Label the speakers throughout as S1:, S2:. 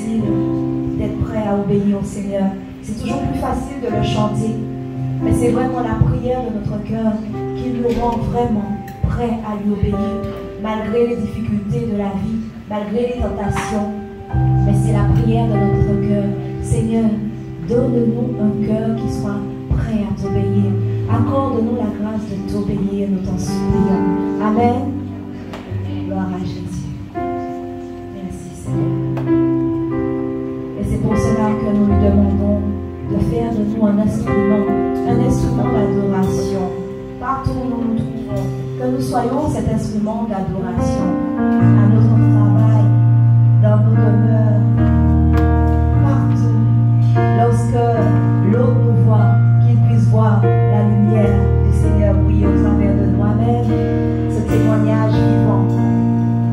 S1: facile d'être prêt à obéir au Seigneur. C'est toujours plus facile de le chanter. Mais c'est vraiment la prière de notre cœur qui nous rend vraiment prêts à lui obéir, malgré les difficultés de la vie, malgré les tentations. Mais c'est la prière de notre cœur. Seigneur, donne-nous un cœur qui soit prêt à t'obéir. Accorde-nous la grâce de t'obéir, nous t'en supplions. Amen. Gloire à Jésus. Merci Seigneur. Et c'est pour cela que nous lui demandons de faire de nous un instrument d'adoration. Partout où nous nous trouvons, que nous soyons cet instrument d'adoration à notre travail, dans nos demeures, partout. Lorsque l'autre nous voit, qu'il puisse voir la lumière du Seigneur briller au travers de nous-mêmes, ce témoignage vivant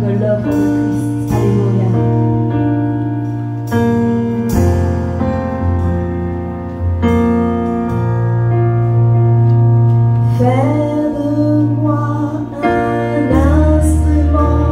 S1: de l'œuvre de Christ. Alléluia. Fais de moi un instrument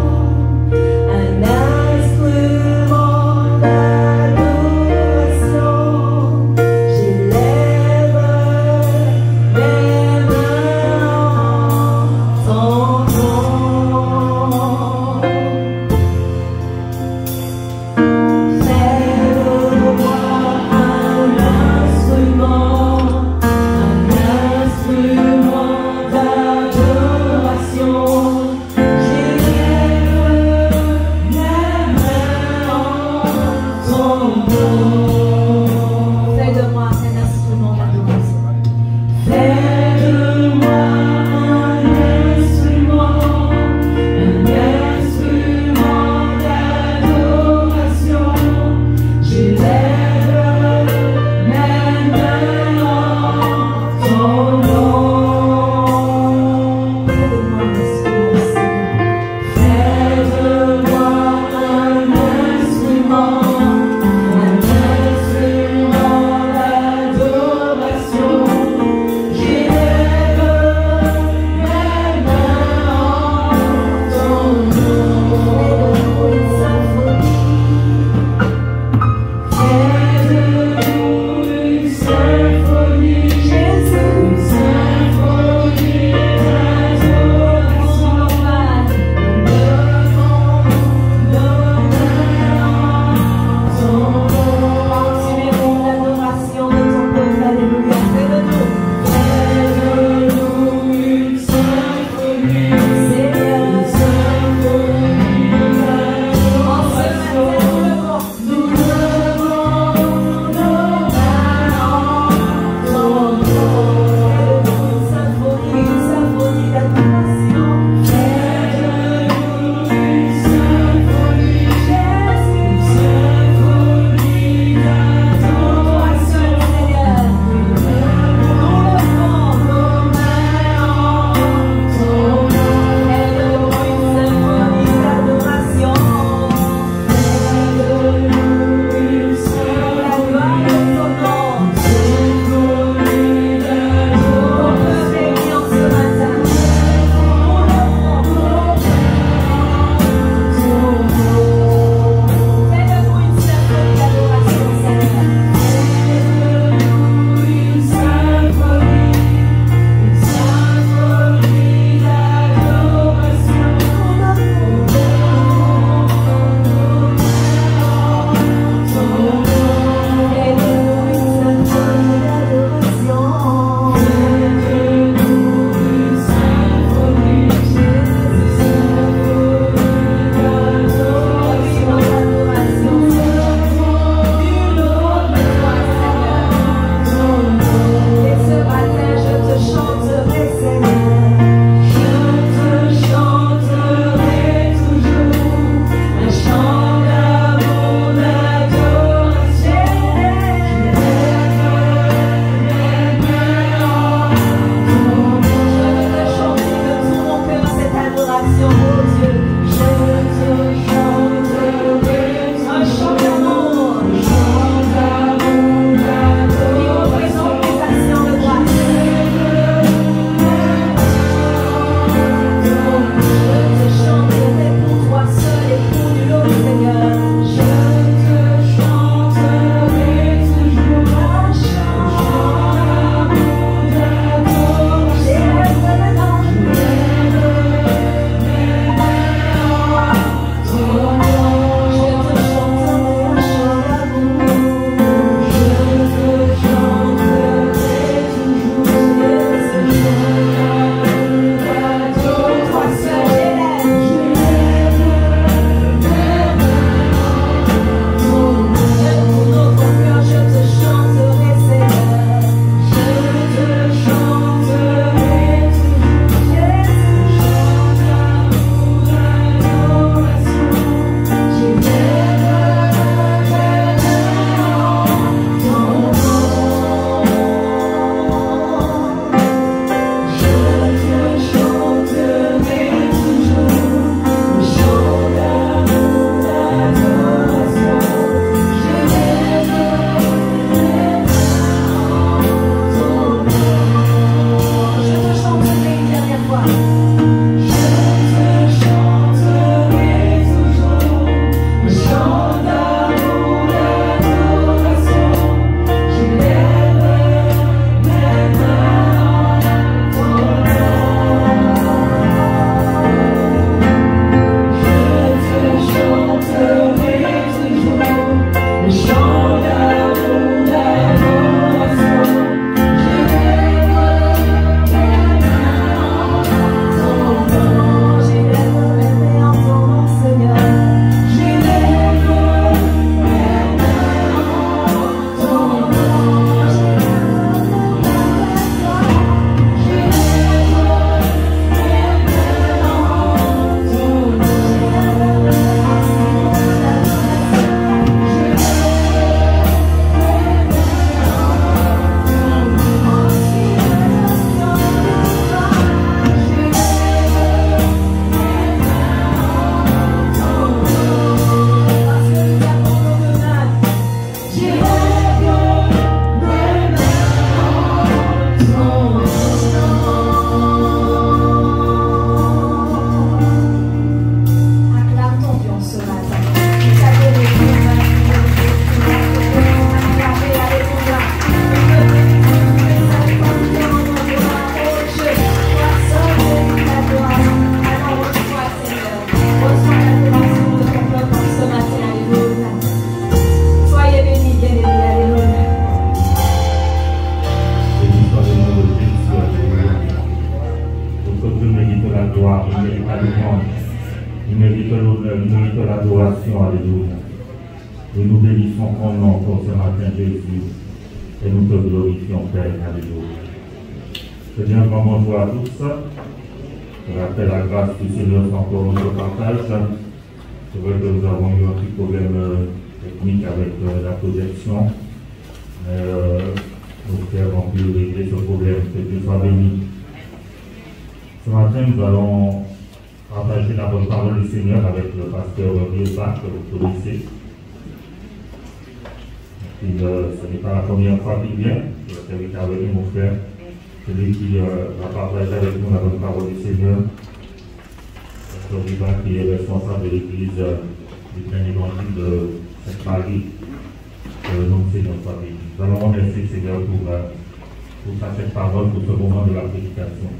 S2: il mérite l'adoration, alléluia. Et nous bénissons ton nom pour ce matin, Jésus, et nous te glorifions, Père, alléluia. Seigneur, vraiment toi à tous. Je rappelle la grâce du Seigneur encore notre partage. C'est vrai que nous avons eu un petit problème technique avec la projection. Mais nos frères ont pu régler ce problème. Que Dieu soit béni. Ce matin, nous allons partager la bonne parole du Seigneur avec le pasteur Rieuba, que vous connaissez. Ce n'est pas la première fois qu'il vient. Je vais t'inviter avec nous, mon frère. Celui qui va partager avec nous la bonne parole du Seigneur. Pasteur Rieuba, qui est responsable de l'église du plein évangile de Sainte-Marie. Donc, c'est notre famille. Nous allons remercier le Seigneur pour cette parole, pour ce moment de la prédication.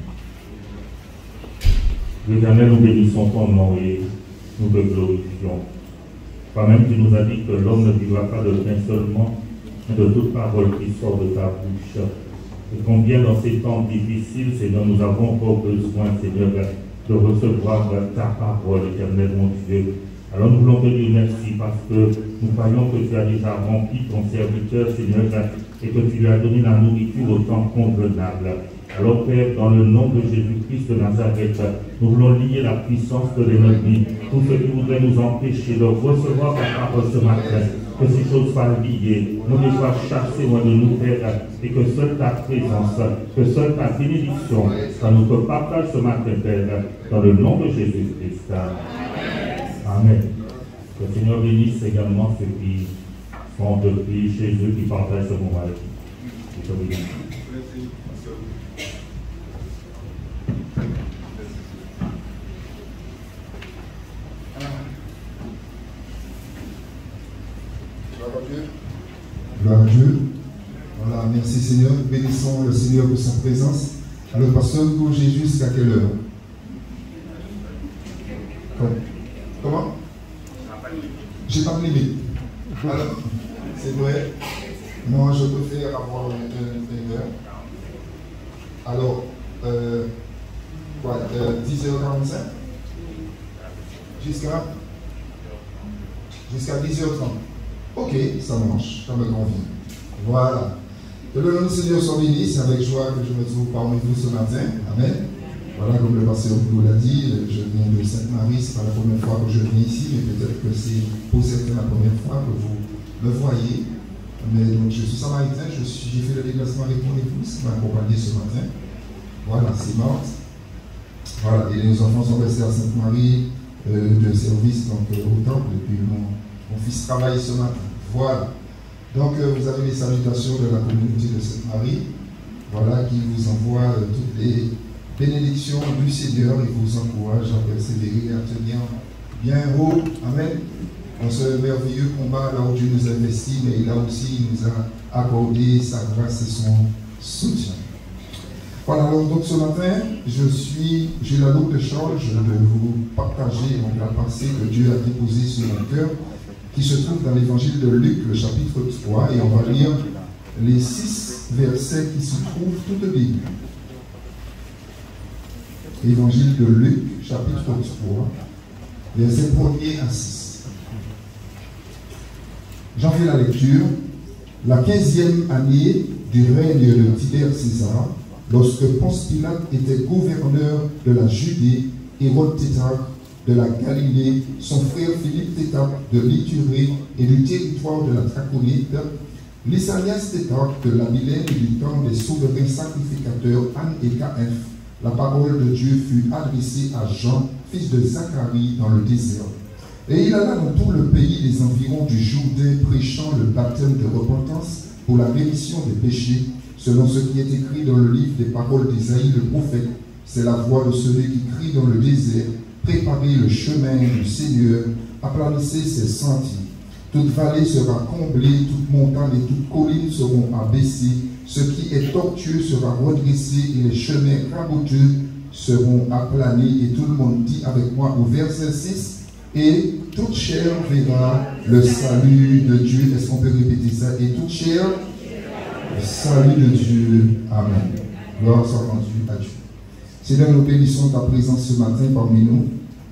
S2: L'Éternel, nous bénissons ton nom et nous te glorifions. Toi-même, tu nous as dit que l'homme ne vivra pas de pain seulement, mais de toute parole qui sort de ta bouche. Et combien dans ces temps difficiles, Seigneur, nous avons encore besoin, Seigneur, de recevoir ta parole, Éternel, mon Dieu. Alors nous voulons te dire merci parce que nous croyons que tu as déjà rempli ton serviteur, Seigneur, et que tu lui as donné la nourriture au temps convenable. Alors Père, dans le nom de Jésus-Christ de Nazareth, nous voulons lier la puissance de l'ennemi, tout ce qui voudrait nous empêcher de recevoir ta parole ce matin, que ces choses soient liées, nous les soient chassées loin de nous, Père, et que seule ta présence, que seule ta bénédiction, ça nous partage ce matin, Père, dans le nom de Jésus-Christ. Amen. Que le Seigneur bénisse également ceux qui sont depuis chez eux, qui partagent ce moment avec nous.
S3: Gloire à Dieu. Voilà, merci Seigneur. Bénissons le Seigneur pour sa présence. Alors, pasteur Hugo, Jésus, jusqu'à quelle heure? Comment? J'ai pas de limite. Alors, c'est vrai. Moi, je préfère avoir une heure. Alors, 10h45 jusqu'à 10h30. Ok, ça marche, ça me convient. Voilà. Que le nom du Seigneur soit béni, c'est avec joie que je me trouve parmi vous ce matin. Amen. Voilà, comme le pasteur Hugo l'a dit, je viens de Sainte-Marie, ce n'est pas la première fois que je viens ici, mais peut-être que c'est pour certains la première fois que vous me voyez. Mais donc, je suis samaritain, j'ai fait le déplacement avec mon épouse, qui m'a accompagné ce matin. Voilà, c'est mort. Voilà, et les enfants sont restés à Sainte-Marie de service donc, au temple, et puis mon fils travaille ce matin. Voilà. Donc, vous avez les salutations de la communauté de Sainte-Marie, voilà, qui vous envoie toutes les bénédictions du Seigneur et vous encourage à persévérer, à tenir bien haut. Amen. Dans ce merveilleux combat, là où Dieu nous a investis, mais là aussi, il nous a accordé sa grâce et son soutien. Voilà, alors donc ce matin, j'ai la lourde charge de vous partager donc, la pensée que Dieu a déposée sur mon cœur, qui se trouve dans l'évangile de Luc, le chapitre 3, et on va lire les 6 versets qui se trouvent toute Bible. Évangile de Luc, chapitre 3, versets 1er à 6. J'en fais la lecture. La 15e année du règne de Tibère César, lorsque Ponce Pilate était gouverneur de la Judée, Hérode Tétrarque de la Galilée, son frère Philippe Tétrarque de l'Iturie et du territoire de la Traconite, Lysanias Tétrarque de l'Abilène et du temps des souverains sacrificateurs Anne et Caïphe, la parole de Dieu fut adressée à Jean, fils de Zacharie, dans le désert. Et il alla dans tout le pays des environs du Jourdain, prêchant le baptême de repentance pour la rémission des péchés, selon ce qui est écrit dans le livre des paroles d'Ésaïe le prophète. C'est la voix de celui qui crie dans le désert, préparez le chemin du Seigneur, aplanissez ses sentiers. Toute vallée sera comblée, toute montagne et toute colline seront abaissées, ce qui est tortueux sera redressé et les chemins raboteux seront aplanés. Et tout le monde dit avec moi au verset 6, et toute chair verra le salut de Dieu. Est-ce qu'on peut répéter ça? Et toute chair, le salut de Dieu. Amen. Gloire soit rendue à Dieu. Seigneur, nous bénissons ta présence ce matin parmi nous.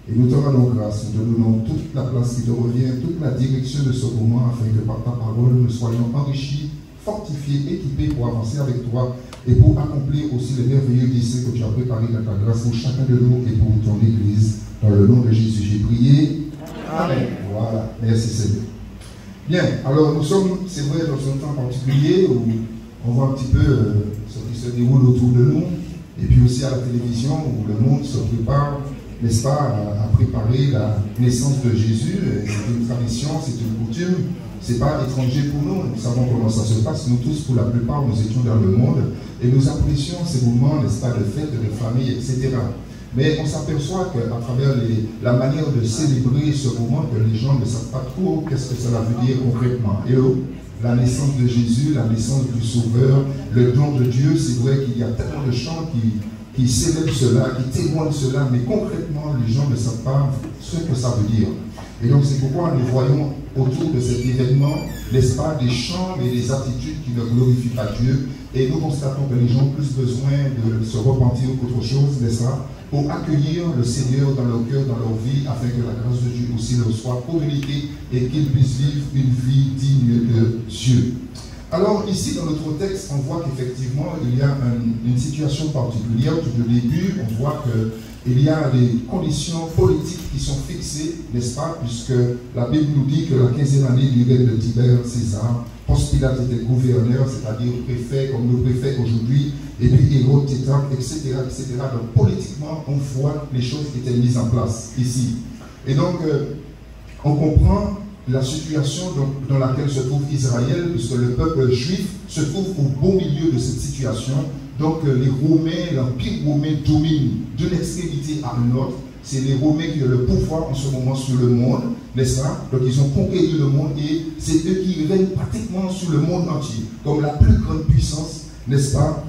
S3: Et nous te rendons grâce, nous te donnons toute la place qui te revient, toute la direction de ce moment, afin que par ta parole, nous soyons enrichis, fortifiés, équipés pour avancer avec toi et pour accomplir aussi les merveilleux décès que tu as préparés dans ta grâce pour chacun de nous et pour ton Église. Dans le nom de Jésus, j'ai prié. Amen. Voilà, merci Seigneur. Bien, alors nous sommes, c'est vrai, dans un temps particulier où on voit un petit peu ce qui se déroule autour de nous, et puis aussi à la télévision où le monde se prépare, n'est-ce pas, à préparer la naissance de Jésus. C'est une tradition, c'est une coutume, c'est pas étranger pour nous, nous savons comment ça se passe. Nous tous, pour la plupart, nous étions dans le monde et nous apprécions ces moments, n'est-ce pas, de fêtes, de famille, etc. Mais on s'aperçoit qu'à travers la manière de célébrer ce moment, que les gens ne savent pas trop qu'est-ce que cela veut dire concrètement. Et la naissance de Jésus, la naissance du Sauveur, le don de Dieu, c'est vrai qu'il y a tellement de chants qui célèbrent cela, qui témoignent cela, mais concrètement, les gens ne savent pas ce que ça veut dire. Et donc c'est pourquoi nous voyons autour de cet événement, n'est-ce pas, des chants et des attitudes qui ne glorifient pas Dieu. Et nous constatons que les gens ont plus besoin de se repentir qu'autre chose, n'est-ce pas, pour accueillir le Seigneur dans leur cœur, dans leur vie, afin que la grâce de Dieu aussi leur soit communiquée et qu'ils puissent vivre une vie digne de Dieu. Alors ici dans notre texte, on voit qu'effectivement il y a une situation particulière. Tout au début, on voit qu'il y a des conditions politiques qui sont fixées, n'est-ce pas, puisque la Bible nous dit que la 15e année du règne de Tibère César, Ponce Pilate était gouverneur, c'est-à-dire préfet, comme le préfet aujourd'hui, et puis Hérode Tétrarque, etc., etc. Donc politiquement, on voit les choses qui étaient mises en place ici. Et donc, on comprend la situation dans laquelle se trouve Israël, puisque le peuple juif se trouve au beau milieu de cette situation. Donc les Romains, l'Empire romain domine d'une extrémité à une autre. C'est les Romains qui ont le pouvoir en ce moment sur le monde, n'est-ce pas? Donc ils ont conquéri le monde et c'est eux qui règnent pratiquement sur le monde entier, comme la plus grande puissance, n'est-ce pas,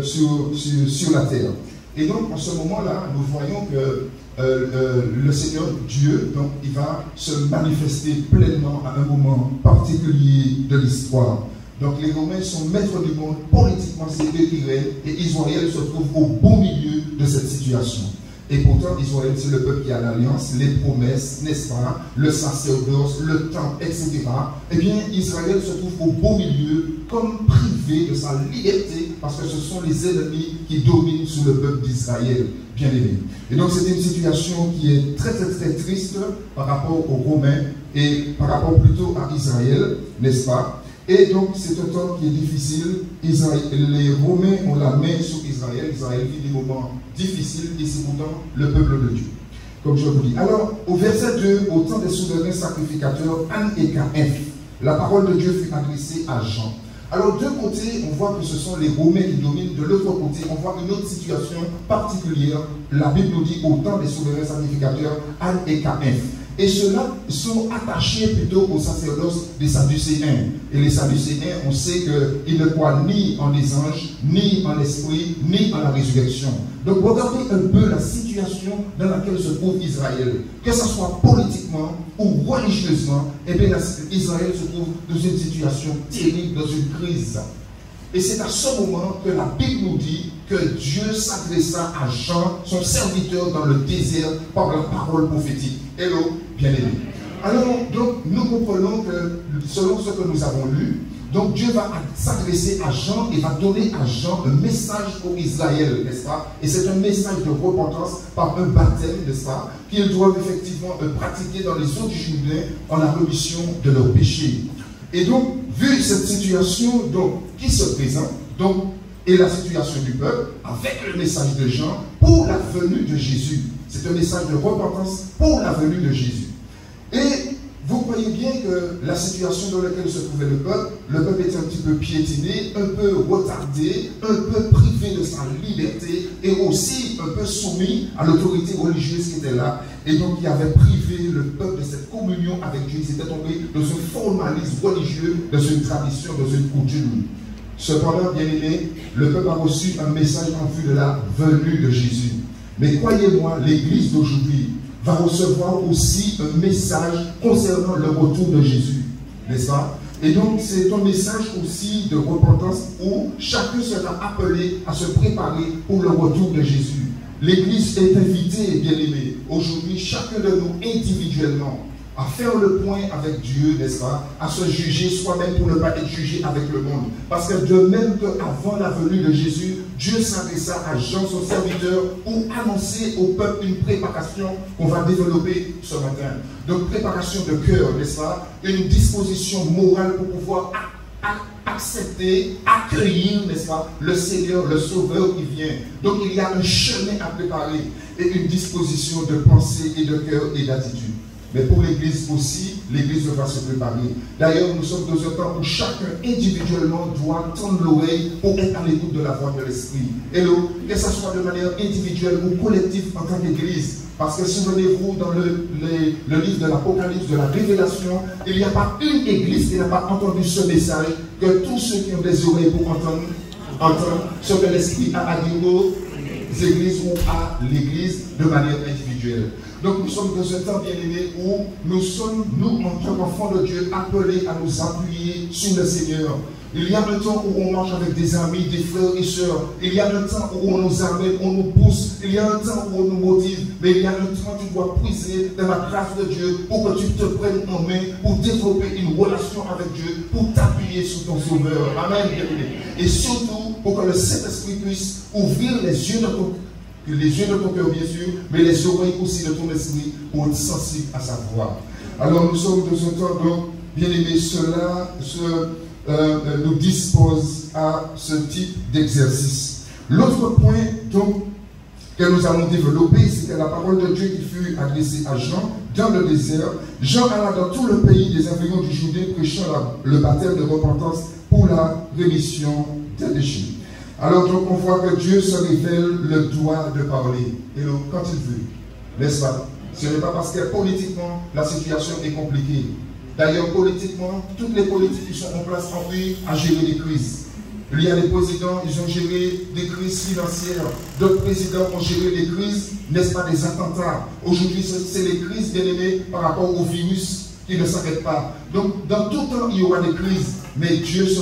S3: sur la terre. Et donc en ce moment-là, nous voyons que le Seigneur Dieu, donc, il va se manifester pleinement à un moment particulier de l'histoire. Donc les Romains sont maîtres du monde, politiquement c'est eux qui règnent, et Israël se trouve au beau milieu de cette situation. Et pourtant, Israël, c'est le peuple qui a l'alliance, les promesses, n'est-ce pas, le sacerdoce, le temple, etc. Eh bien, Israël se trouve au beau milieu, comme privé de sa liberté, parce que ce sont les ennemis qui dominent sur le peuple d'Israël, bien aimé. Et donc, c'est une situation qui est très, très, très triste par rapport aux Romains et par rapport plutôt à Israël, n'est-ce pas? Et donc, c'est un temps qui est difficile. Les Romains ont la main sur Israël. Israël vit des moments difficiles et c'est pourtant le peuple de Dieu, comme je vous dis. Alors, au verset 2, au temps des souverains sacrificateurs, Anne et Caïphe, la parole de Dieu fut adressée à Jean. Alors, d'un côté, on voit que ce sont les Romains qui dominent. De l'autre côté, on voit une autre situation particulière. La Bible nous dit au temps des souverains sacrificateurs, Anne et Caïphe. Et ceux-là sont attachés plutôt au sacerdoce des Sadducéens. Et les Sadducéens, on sait qu'ils ne croient ni en les anges, ni en l'esprit, ni en la résurrection. Donc regardez un peu la situation dans laquelle se trouve Israël. Que ce soit politiquement ou religieusement, eh bien Israël se trouve dans une situation terrible, dans une crise. Et c'est à ce moment que la Bible nous dit que Dieu s'adressa à Jean, son serviteur dans le désert, par la parole prophétique. Hello, bien-aimé. Alors, donc, nous comprenons que, selon ce que nous avons lu, donc Dieu va s'adresser à Jean et va donner à Jean un message pour Israël, n'est-ce pas? Et c'est un message de repentance par un baptême, n'est-ce pas? Qu'ils doivent effectivement pratiquer dans les eaux du Jourdain en la rémission de leurs péchés. Et donc, vu cette situation donc, qui se présente, donc, et la situation du peuple, avec le message de Jean pour la venue de Jésus. C'est un message de repentance pour la venue de Jésus. Et vous voyez bien que la situation dans laquelle se trouvait le peuple était un petit peu piétiné, un peu retardé, un peu privé de sa liberté et aussi un peu soumis à l'autorité religieuse qui était là. Et donc il avait privé le peuple de cette communion avec Dieu. Ils étaient tombés dans un formalisme religieux, dans une tradition, dans une coutume. Cependant, bien aimé, le peuple a reçu un message en vue de la venue de Jésus. Mais croyez-moi, l'Église d'aujourd'hui va recevoir aussi un message concernant le retour de Jésus. N'est-ce pas? Et donc, c'est un message aussi de repentance où chacun sera appelé à se préparer pour le retour de Jésus. L'Église est invitée, bien aimé, aujourd'hui, chacun de nous individuellement, à faire le point avec Dieu, n'est-ce pas, à se juger soi-même pour ne pas être jugé avec le monde. Parce que de même qu'avant la venue de Jésus, Dieu s'adressa à Jean, son serviteur, pour annoncer au peuple une préparation qu'on va développer ce matin. Donc préparation de cœur, n'est-ce pas, une disposition morale pour pouvoir accepter, accueillir, n'est-ce pas, le Seigneur, le Sauveur qui vient. Donc il y a un chemin à préparer et une disposition de pensée et de cœur et d'attitude. Mais pour l'Église aussi, l'Église devra se préparer. D'ailleurs, nous sommes dans un temps où chacun individuellement doit tendre l'oreille pour être à l'écoute de la voix de l'Esprit. Hello, que ce soit de manière individuelle ou collective en tant qu'Église. Parce que souvenez-vous, dans le livre de l'Apocalypse, de la Révélation, il n'y a pas une Église qui n'a pas entendu ce message, que tous ceux qui ont des oreilles pour entendre ce que l'Esprit a à dire aux Églises ou à l'Église de manière individuelle. Donc nous sommes dans un temps bien-aimé où nous sommes, nous, en tant qu'enfants de Dieu, appelés à nous appuyer sur le Seigneur. Il y a un temps où on marche avec des amis, des frères et sœurs. Il y a un temps où on nous amène, on nous pousse. Il y a un temps où on nous motive. Mais il y a un temps où tu dois puiser dans la grâce de Dieu pour que tu te prennes en main, pour développer une relation avec Dieu, pour t'appuyer sur ton Sauveur. Amen. Et surtout, pour que le Saint-Esprit puisse ouvrir les yeux de ton cœur, bien sûr, mais les oreilles aussi de ton esprit pour être sensible à sa voix. Alors nous sommes dans un temps, donc, bien aimé, cela nous dispose à ce type d'exercice. L'autre point, donc, que nous allons développer, c'est que la parole de Dieu qui fut adressée à Jean dans le désert. Jean alla dans tout le pays des environs du Judée, prêchant le baptême de repentance pour la rémission des péchés. Alors donc on voit que Dieu se révèle le droit de parler, et quand il veut, n'est-ce pas? Ce n'est pas parce que politiquement la situation est compliquée. D'ailleurs politiquement, toutes les politiques qui sont en place ont eu à gérer des crises. Il y a des présidents, ils ont géré des crises financières, d'autres présidents ont géré des crises, n'est-ce pas, des attentats. Aujourd'hui c'est les crises, bien aimées, par rapport au virus qui ne s'arrête pas. Donc dans tout temps il y aura des crises. Mais Dieu se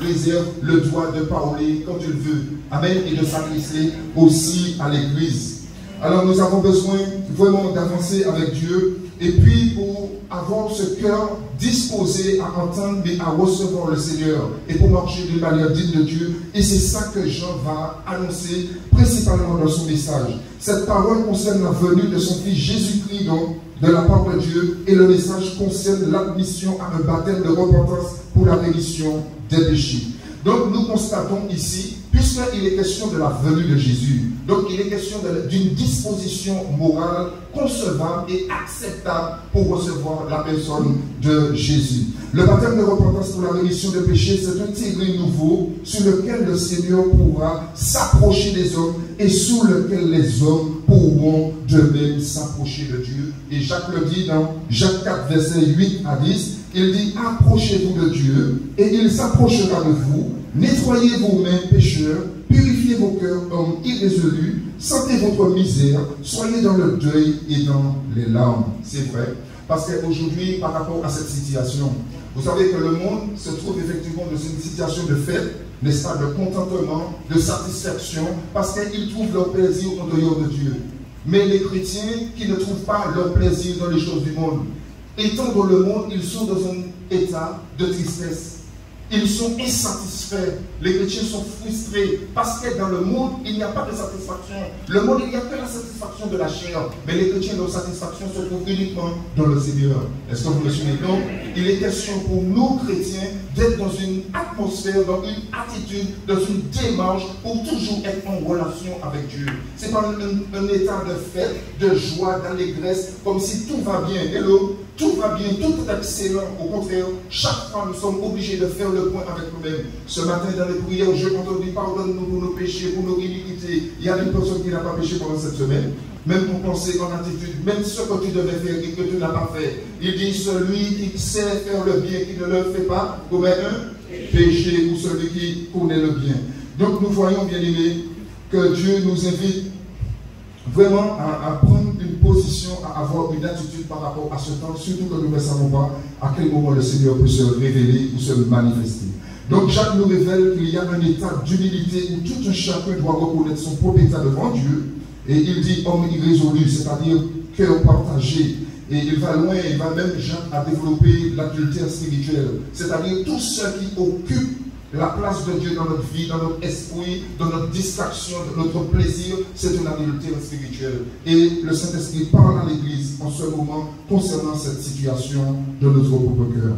S3: réserve le droit de parler quand il veut. Amen. Et de s'adresser aussi à l'Église. Alors nous avons besoin vraiment d'avancer avec Dieu. Et puis pour avoir ce cœur disposé à entendre et à recevoir le Seigneur. Et pour marcher d'une manière digne de Dieu. Et c'est ça que Jean va annoncer principalement dans son message. Cette parole concerne la venue de son Fils Jésus-Christ, donc, de la part de Dieu, et le message concerne l'admission à un baptême de repentance pour la rémission des péchés. Donc nous constatons ici, puisqu'il est question de la venue de Jésus, donc il est question d'une disposition morale concevable et acceptable pour recevoir la personne de Jésus. Le baptême de repentance pour la rémission des péchés, c'est un terrain nouveau sur lequel le Seigneur pourra s'approcher des hommes et sous lequel les hommes pourront d'eux-mêmes s'approcher de Dieu. Et Jacques le dit dans Jacques 4, versets 8 à 10, il dit, approchez-vous de Dieu et il s'approchera de vous. Nettoyez vos mains, pécheurs, purifiez vos cœurs, hommes irrésolus, sentez votre misère, soyez dans le deuil et dans les larmes. C'est vrai, parce qu'aujourd'hui, par rapport à cette situation, vous savez que le monde se trouve effectivement dans une situation de fête, n'est-ce pas, de contentement, de satisfaction, parce qu'ils trouvent leur plaisir en dehors de Dieu. Mais les chrétiens qui ne trouvent pas leur plaisir dans les choses du monde, étant dans le monde, ils sont dans un état de tristesse. Ils sont insatisfaits. Les chrétiens sont frustrés parce que dans le monde, il n'y a pas de satisfaction. Le monde, il n'y a que la satisfaction de la chair. Mais les chrétiens, leur satisfaction se trouve uniquement dans le Seigneur. Est-ce que vous me suivez? Donc, il est question pour nous, chrétiens, d'être dans une atmosphère, dans une attitude, dans une démarche pour toujours être en relation avec Dieu. Ce n'est pas un état de fête, de joie, d'allégresse, comme si tout va bien. Hello, tout va bien, tout est excellent. Au contraire, chaque fois, nous sommes obligés de faire le point avec nous-mêmes. Ce matin, dans les prières, je t'entendis, pardonne-nous pour nos péchés, pour nos iniquités. Il y a une personne qui n'a pas péché pendant cette semaine. Même en pensée, en attitude, même ce que tu devais faire et que tu n'as pas fait. Il dit, celui qui sait faire le bien, qui ne le fait pas, commet un péché, ou celui qui connaît le bien. Donc nous voyons, bien aimés, que Dieu nous invite vraiment à prendre une position, à avoir une attitude par rapport à ce temps, surtout que nous ne savons pas à quel moment le Seigneur peut se révéler ou se manifester. Donc Jacques nous révèle qu'il y a un état d'humilité où tout un chacun doit reconnaître son propre état devant Dieu. Et il dit homme irrésolu, c'est-à-dire cœur partagé. Et il va loin, il va même à développer l'adultère spirituel. C'est-à-dire tous ceux qui occupent la place de Dieu dans notre vie, dans notre esprit, dans notre distraction, dans notre plaisir, c'est un adultère spirituel. Et le Saint-Esprit parle à l'Église en ce moment concernant cette situation de notre propre cœur.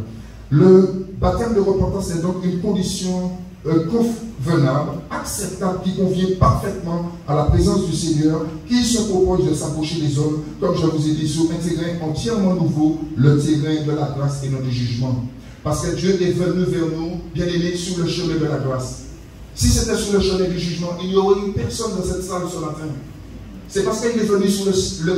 S3: Le baptême de repentance est donc une condition convenable, acceptable, qui convient parfaitement à la présence du Seigneur, qui se propose de s'approcher des hommes, comme je vous ai dit, sur un terrain entièrement nouveau, le terrain de la grâce et non du jugement. Parce que Dieu est venu vers nous, bien aimés, sur le chemin de la grâce. Si c'était sur le chemin du jugement, il n'y aurait eu personne dans cette salle ce matin. C'est parce qu'il est venu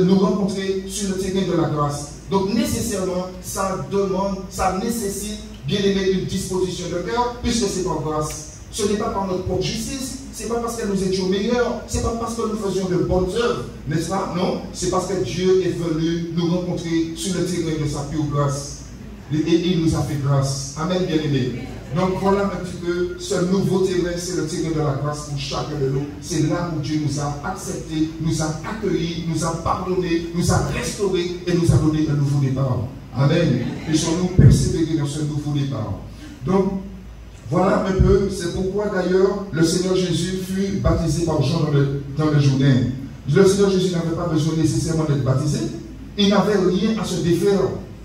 S3: nous rencontrer sur le terrain de la grâce. Donc nécessairement, ça demande, ça nécessite, bien aimé, une disposition de cœur, puisque c'est par grâce. Ce n'est pas par notre propre justice, ce n'est pas parce que nous étions meilleurs, ce n'est pas parce que nous faisions de bonnes œuvres, n'est-ce pas? Non, c'est parce que Dieu est venu nous rencontrer sur le terrain de sa pure grâce. Et il nous a fait grâce. Amen, bien-aimé. Donc voilà un petit peu ce nouveau terrain, c'est le terrain de la grâce pour chacun de nous. C'est là où Dieu nous a acceptés, nous a accueillis, nous a pardonnés, nous a restaurés et nous a donné un nouveau départ. Amen. Laissons-nous persévérer dans ce nouveau départ. Donc, voilà un peu, c'est pourquoi d'ailleurs le Seigneur Jésus fut baptisé par Jean dans le Jourdain. Le Seigneur Jésus n'avait pas besoin nécessairement d'être baptisé. Il n'avait rien à se défaire.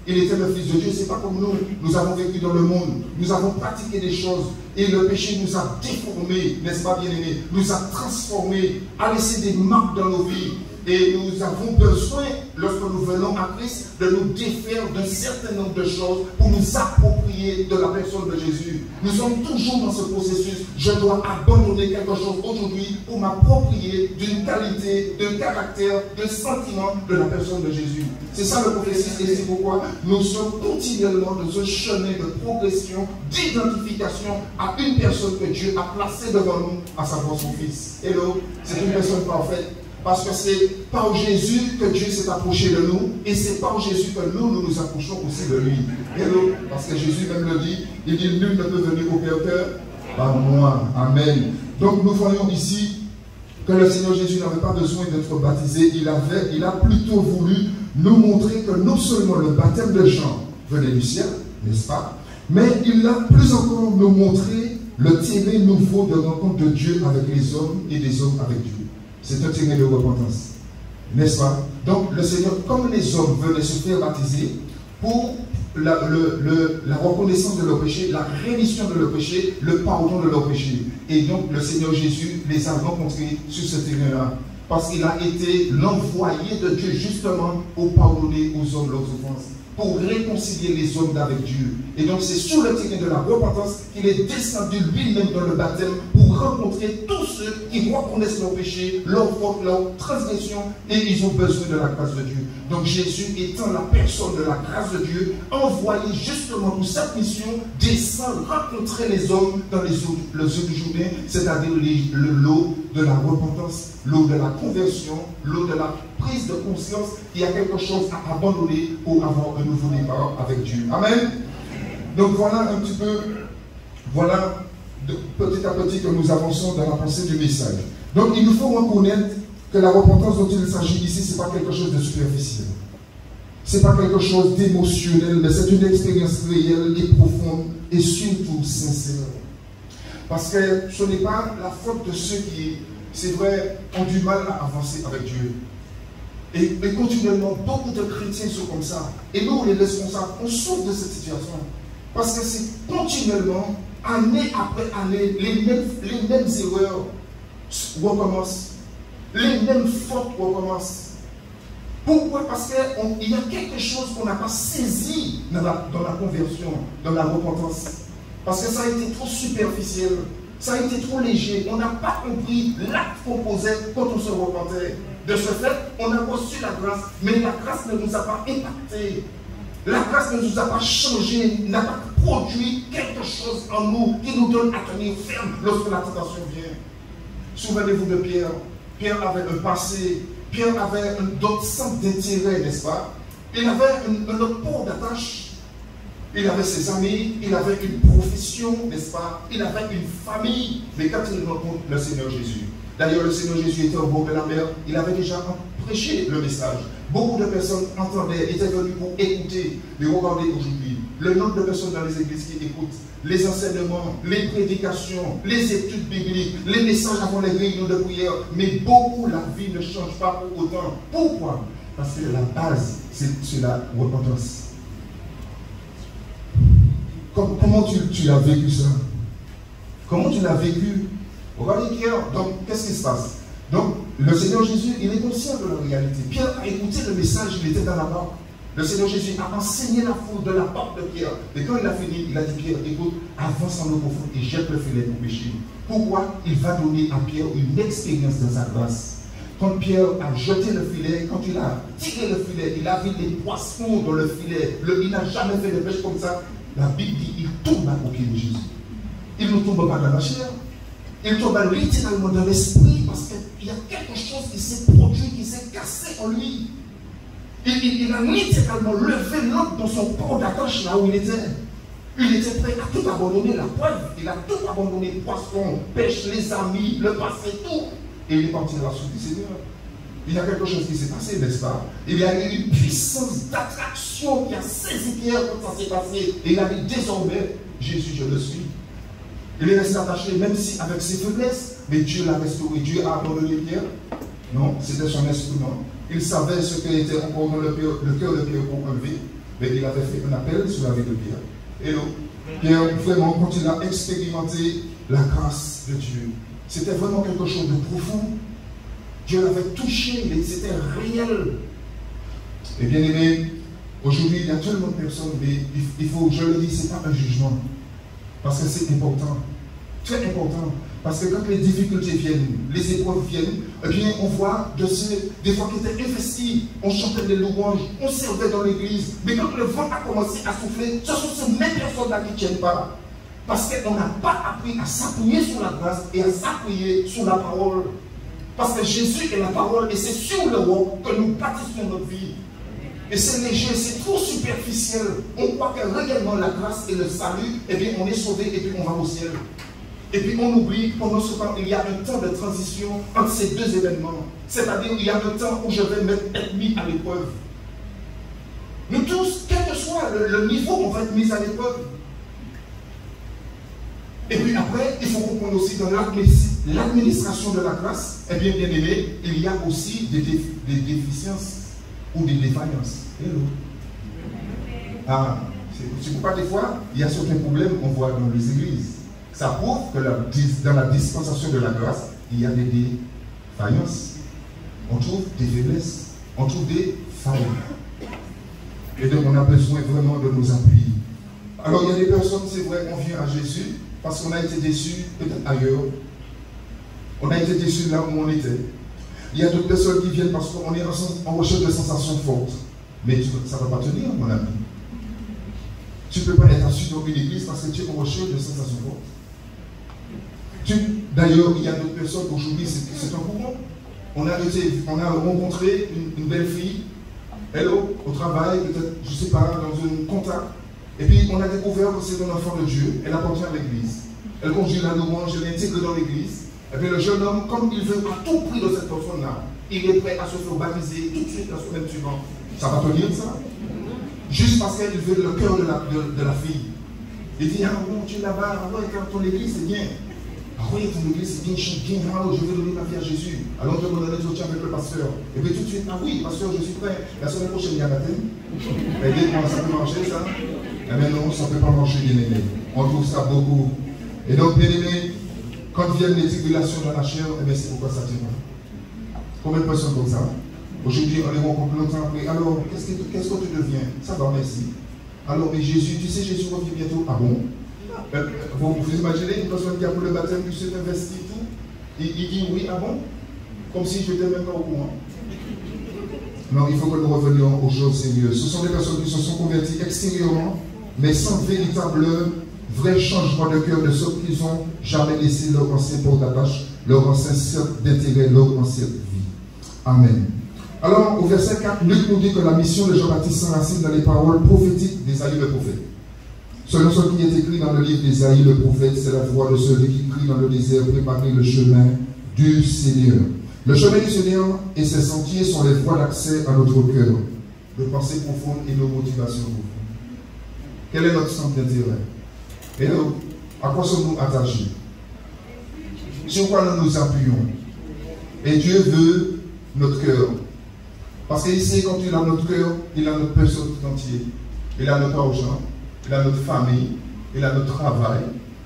S3: Il était le Fils de Dieu, c'est pas comme nous. Nous avons vécu dans le monde, nous avons pratiqué des choses et le péché nous a déformés, n'est-ce pas, bien-aimés? Nous a transformés, a laissé des marques dans nos vies. Et nous avons besoin, lorsque nous venons à Christ, de nous défaire d'un certain nombre de choses pour nous approprier de la personne de Jésus. Nous sommes toujours dans ce processus. Je dois abandonner quelque chose aujourd'hui pour m'approprier d'une qualité, d'un caractère, d'un sentiment de la personne de Jésus. C'est ça le processus et c'est pourquoi nous sommes continuellement dans ce chemin de progression, d'identification à une personne que Dieu a placée devant nous, à savoir son Fils. Hello, c'est une personne parfaite. Parce que c'est par Jésus que Dieu s'est approché de nous et c'est par Jésus que nous nous approchons aussi de lui. Hello, parce que Jésus même le dit, il dit nul ne peut venir au Père que par moi. Amen. Donc nous voyons ici que le Seigneur Jésus n'avait pas besoin d'être baptisé. Il a plutôt voulu nous montrer que non seulement le baptême de Jean venait du ciel, n'est-ce pas, mais il a plus encore nous montré le terrain nouveau de rencontre de Dieu avec les hommes et des hommes avec Dieu. C'est un terrain de repentance, n'est-ce pas? Donc le Seigneur, comme les hommes venaient se faire baptiser pour la reconnaissance de leurs péchés, la rémission de leurs péchés, le pardon de leurs péchés. Et donc le Seigneur Jésus les a rencontrés sur ce terrain-là. Parce qu'il a été l'envoyé de Dieu justement pour pardonner aux hommes leurs offenses, pour réconcilier les hommes avec Dieu. Et donc c'est sur le terrain de la repentance qu'il est descendu lui-même dans le baptême pour rencontrer tous ceux qui reconnaissent leurs péchés, leurs fautes, leurs transgressions et ils ont besoin de la grâce de Dieu. Donc Jésus étant la personne de la grâce de Dieu, envoyé justement pour cette mission, descend rencontrer les hommes dans les eaux du Jourdain, c'est-à-dire l'eau de la repentance, l'eau de la conversion, l'eau de la prise de conscience. Il y a quelque chose à abandonner pour avoir un nouveau départ avec Dieu. Amen. Donc voilà un petit peu, voilà petit à petit que nous avançons dans la pensée du message. Donc il nous faut reconnaître que la repentance dont il s'agit ici, ce n'est pas quelque chose de superficiel. Ce n'est pas quelque chose d'émotionnel, mais c'est une expérience réelle et profonde et surtout sincère. Parce que ce n'est pas la faute de ceux qui, c'est vrai, ont du mal à avancer avec Dieu. Et continuellement, beaucoup de chrétiens sont comme ça. Et nous, les responsables, on souffre de cette situation. Parce que c'est continuellement, année après année, les mêmes erreurs recommencent. Les mêmes fautes recommencent. Pourquoi? Parce qu'il y a quelque chose qu'on n'a pas saisi dans la conversion, dans la repentance. Parce que ça a été trop superficiel, ça a été trop léger. On n'a pas compris l'acte qu'on posait quand on se repentait. De ce fait, on a reçu la grâce, mais la grâce ne nous a pas impacté. La grâce ne nous a pas changé, n'a pas produit quelque chose en nous qui nous donne à tenir ferme lorsque la tentation vient. Souvenez-vous de Pierre. Pierre avait un passé, Pierre avait d'autres centres d'intérêt, n'est-ce pas? Il avait un autre port d'attache. Il avait ses amis, il avait une profession, n'est-ce pas? Il avait une famille. Mais quand il rencontre le Seigneur Jésus, d'ailleurs le Seigneur Jésus était au bord de la mer, il avait déjà prêcher le message. Beaucoup de personnes entendaient, étaient venues pour écouter. Mais regardez aujourd'hui, le nombre de personnes dans les églises qui écoutent les enseignements, les prédications, les études bibliques, les messages avant les réunions de prière. Mais beaucoup, la vie ne change pas pour autant. Pourquoi? Parce que la base, c'est la repentance. Comment tu l'as vécu ça? Comment tu l'as vécu? Regardez Pierre, donc qu'est-ce qui se passe? Donc le Seigneur Jésus, il est conscient de la réalité. Pierre a écouté le message, il était dans la barque. Le Seigneur Jésus a enseigné la foule de la porte de Pierre. Et quand il a fini, il a dit Pierre, écoute, avance en eau profonde et jette le filet pour pêcher. Pourquoi? Il va donner à Pierre une expérience dans sa grâce. Quand Pierre a jeté le filet, quand il a tiré le filet, il a vu les poissons dans le filet. Il n'a jamais fait de pêche comme ça. La Bible dit il tombe au pied de Jésus. Il ne tombe pas dans la chair. Il tombe littéralement dans l'esprit parce qu'il y a quelque chose qui s'est produit, qui s'est cassé en lui. Il a littéralement levé l'autre dans son port d'attache là où il était. Il était prêt à tout abandonner, la preuve. Il a tout abandonné, poisson, pêche, les amis, le passé, tout. Et il est parti à la suite du Seigneur. Il y a quelque chose qui s'est passé, n'est-ce pas? Il y a eu une puissance d'attraction qui a saisi Pierre quand ça s'est passé. Et il a dit désormais, Jésus, je le suis. Il est resté attaché, même si avec ses faiblesses, mais Dieu l'a restauré. Dieu a abandonné Pierre. Non, c'était son instrument. Il savait ce qui était encore dans le cœur de Pierre pour enlever. Mais il avait fait un appel sur la vie de Pierre. Et donc, Pierre, vraiment, quand il a expérimenté la grâce de Dieu, c'était vraiment quelque chose de profond. Dieu l'avait touché, c'était réel. Et bien aimé, aujourd'hui, il y a tellement de personnes, mais il faut, je le dis, ce n'est pas un jugement. Parce que c'est important. Très important. Parce que quand les difficultés viennent, les épreuves viennent, eh bien, on voit de ceux, des fois qui étaient investis, on chantait des louanges, on servait dans l'église. Mais quand le vent a commencé à souffler, ce sont ces mêmes personnes-là qui ne tiennent pas. Parce qu'on n'a pas appris à s'appuyer sur la grâce et à s'appuyer sur la parole. Parce que Jésus est la parole et c'est sur le roi que nous bâtissons notre vie. Et c'est léger, c'est trop superficiel. On croit que réellement la grâce et le salut, eh bien on est sauvé et puis on va au ciel. Et puis on oublie, pendant ce temps, il y a un temps de transition entre ces deux événements. C'est-à-dire il y a un temps où je vais être mis à l'épreuve. Nous tous, quel que soit le niveau, on va être mis à l'épreuve. Et puis après, il faut comprendre aussi dans l'administration de la grâce, eh bien aimé, il y a aussi des déficiences ou des défaillances. Hello. Ah, c'est pourquoi des fois, il y a certains problèmes qu'on voit dans les églises. Ça prouve que dans la dispensation de la grâce, il y a des défaillances. On trouve des faiblesses, on trouve des failles. Et donc on a besoin vraiment de nous appuyer. Alors il y a des personnes, c'est vrai, on vient à Jésus parce qu'on a été déçus peut-être ailleurs. On a été déçus là où on était. Il y a d'autres personnes qui viennent parce qu'on est en recherche de sensations fortes. Mais ça ne va pas tenir, mon ami. Tu ne peux pas être assis dans une église parce que tu es en recherche de sensations fortes. D'ailleurs, il y a d'autres personnes, aujourd'hui, c'est un courant. On a rencontré une belle fille, hello, au travail, peut-être, je ne sais pas, dans un contact. Et puis, on a découvert que c'est un enfant de Dieu, elle appartient à l'église. Elle conduit la louange, elle l'intègre dans l'église. Et puis, le jeune homme, comme il veut à tout prix de cette personne-là, il est prêt à se faire baptiser tout de suite la semaine suivante. Ça va tenir, ça? Juste parce qu'elle veut le cœur de la fille. Il dit, ah bon, tu es là-bas, ah ouais, ton église, c'est bien. Ah oui, ton église, c'est bien, je chante bien, ah, je vais donner ma vie à Jésus. Alors, on te donne un entretien avec le pasteur. Et puis tout de suite, ah oui, pasteur, je suis prêt. La semaine prochaine, il y a baptême. Et dites-moi, ça peut marcher, ça? Eh bien non, ça ne peut pas marcher, bien aimé. On trouve ça beaucoup. Et donc, bien aimé, quand viennent les tribulations dans la chair, eh bien c'est pourquoi ça tient pas. Combien de personnes comme ça? Aujourd'hui, on les rencontre longtemps après. Alors, qu'est-ce que tu deviens? Ça va, merci. Alors, mais Jésus, tu sais, Jésus revient bientôt. Ah bon? Vous imaginez une personne qui a pour le baptême, qui s'est investi et tout? Il dit oui, ah bon? Comme si je n'étais même pas au courant. Non, il faut que nous revenions aux choses sérieuses. Ce sont des personnes qui se sont converties extérieurement, mais sans véritable vrai changement de cœur, de sorte qu'ils n'ont jamais laissé leur ancien port d'attache, leur ancien cercle d'intérêt, leur ancienne vie. Amen. Alors, au verset 4, Luc nous dit que la mission de Jean-Baptiste s'enracine dans les paroles prophétiques d'Ésaïe le prophète. Selon ce qui est écrit dans le livre d'Ésaïe le prophète, c'est la voix de celui qui crie dans le désert, préparez le chemin du Seigneur. Le chemin du Seigneur et ses sentiers sont les voies d'accès à notre cœur, de pensées profondes et nos motivations profondes. Quel est notre centre d'intérêt? Et nous, à quoi sommes-nous attachés? Sur quoi nous nous appuyons? Et Dieu veut notre cœur. Parce qu'ici, quand il a notre cœur, il a notre personne tout entier. Il a notre argent, il a notre famille, il a notre travail,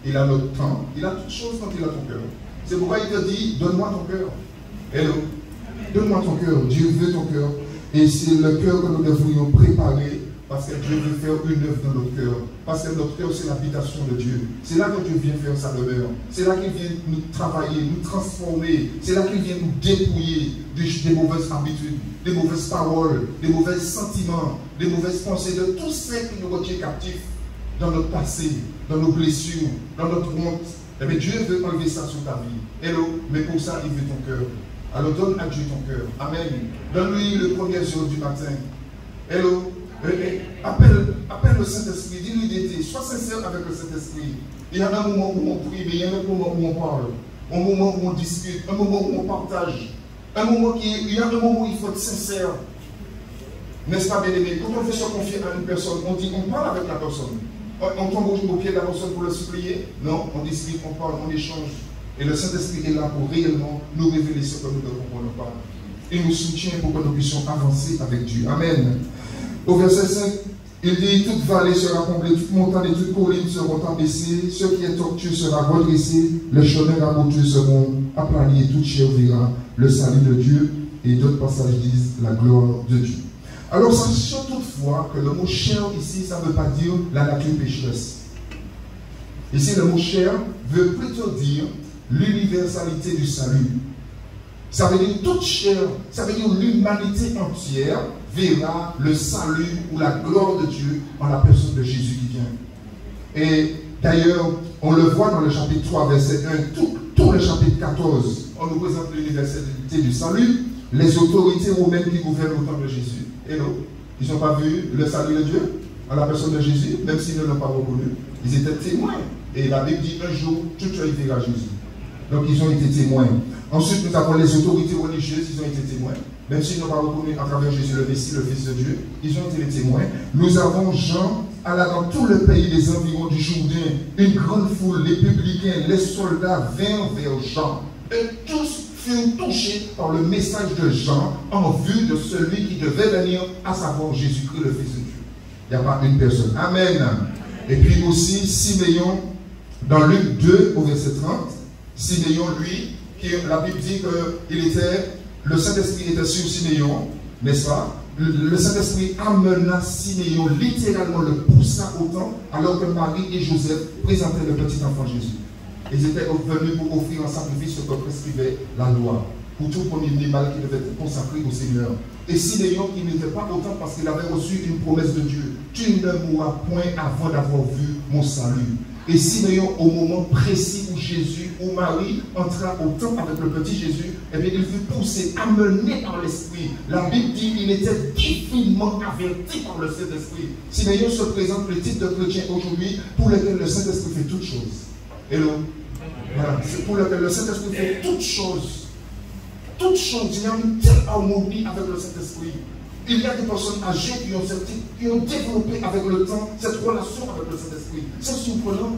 S3: il a notre temps, il a toutes choses quand il a ton cœur. C'est pourquoi il te dit, donne-moi ton cœur. Hello. Donne-moi ton cœur. Dieu veut ton cœur. Et c'est le cœur que nous devrions préparer parce que Dieu veut faire une œuvre dans notre cœur. Parce que notre cœur, c'est l'habitation de Dieu. C'est là que Dieu vient faire sa demeure. C'est là qu'il vient nous travailler, nous transformer. C'est là qu'il vient nous dépouiller des mauvaises habitudes, des mauvaises paroles, des mauvais sentiments, des mauvaises pensées, de tout ce qui nous retient captifs dans notre passé, dans nos blessures, dans notre honte. Eh bien, Dieu veut enlever ça sur ta vie. Hello, mais pour ça, il veut ton cœur. Alors donne à Dieu ton cœur. Amen. Donne-lui le premier jour du matin. Hello. Appelle le Saint-Esprit. Dis-lui d'aider. Sois sincère avec le Saint-Esprit. Il y a un moment où on prie, mais il y a un autre moment où on parle. Un moment où on discute. Un moment où on partage. Il y a un moment où il faut être sincère. N'est-ce pas, bien-aimé? Quand on veut se confier à une personne, on parle avec la personne. On tombe au pied de la personne pour le supplier? Non, on discute, on parle, on échange. Et le Saint-Esprit est là pour réellement nous révéler ce que nous ne comprenons pas. Il nous soutient pour que nous puissions avancer avec Dieu. Amen. Au verset 5, il dit, toute vallée sera comblée, toute montagne et toute colline seront abaissées, ce qui est tortueux sera redressé, les chemins raboteux seront aplanis et toute chair verra le salut de Dieu. Et d'autres passages disent la gloire de Dieu. Alors, sachant toutefois que le mot chair ici, ça ne veut pas dire la nature pécheresse. Ici, le mot chair veut plutôt dire l'universalité du salut. Ça veut dire toute chair, ça veut dire l'humanité entière verra le salut ou la gloire de Dieu en la personne de Jésus qui vient. Et d'ailleurs, on le voit dans le chapitre 3, verset 1, tout le chapitre 14, on nous présente l'universalité du salut, les autorités romaines qui gouvernent au temps de Jésus. Et non, ils n'ont pas vu le salut de Dieu en la personne de Jésus, même s'ils ne l'ont pas reconnu. Ils étaient témoins. Et la Bible dit un jour, tout œil verra Jésus. Donc ils ont été témoins. Ensuite, nous avons les autorités religieuses, ils ont été témoins. Même s'ils n'ont pas reconnu à travers Jésus le Messie, le Fils de Dieu, ils ont été les témoins. Nous avons Jean, allant dans tout le pays des environs du Jourdain, une grande foule, les publicains, les soldats vinrent vers Jean. Et tous furent touchés par le message de Jean en vue de celui qui devait venir, à savoir Jésus-Christ, le Fils de Dieu. Il n'y a pas une personne. Amen. Et puis aussi, Siméon, dans Luc 2, au verset 30, Siméon, lui, la Bible dit que le Saint-Esprit était sur Siméon, n'est-ce pas? Le Saint-Esprit amena Siméon, littéralement le poussa au temple, alors que Marie et Joseph présentaient le petit enfant Jésus. Ils étaient venus pour offrir en sacrifice ce que prescrivait la loi, pour tout premier animal qui devait être consacré au Seigneur. Et Siméon, il n'était pas au temple parce qu'il avait reçu une promesse de Dieu. Tu ne mourras point avant d'avoir vu mon salut. Et Siméon, au moment précis où Jésus, où Marie entra au temple avec le petit Jésus, eh bien, il fut poussé, amené par l'Esprit. La Bible dit qu'il était divinement averti par le Saint-Esprit. Siméon se présente le type de chrétien aujourd'hui pour lequel le Saint-Esprit fait toutes choses. Hello. Voilà. C'est pour lequel le Saint-Esprit fait toutes choses. Toutes choses. Il y a une telle harmonie avec le Saint-Esprit. Il y a des personnes âgées qui ont développé avec le temps cette relation avec le Saint-Esprit. C'est surprenant.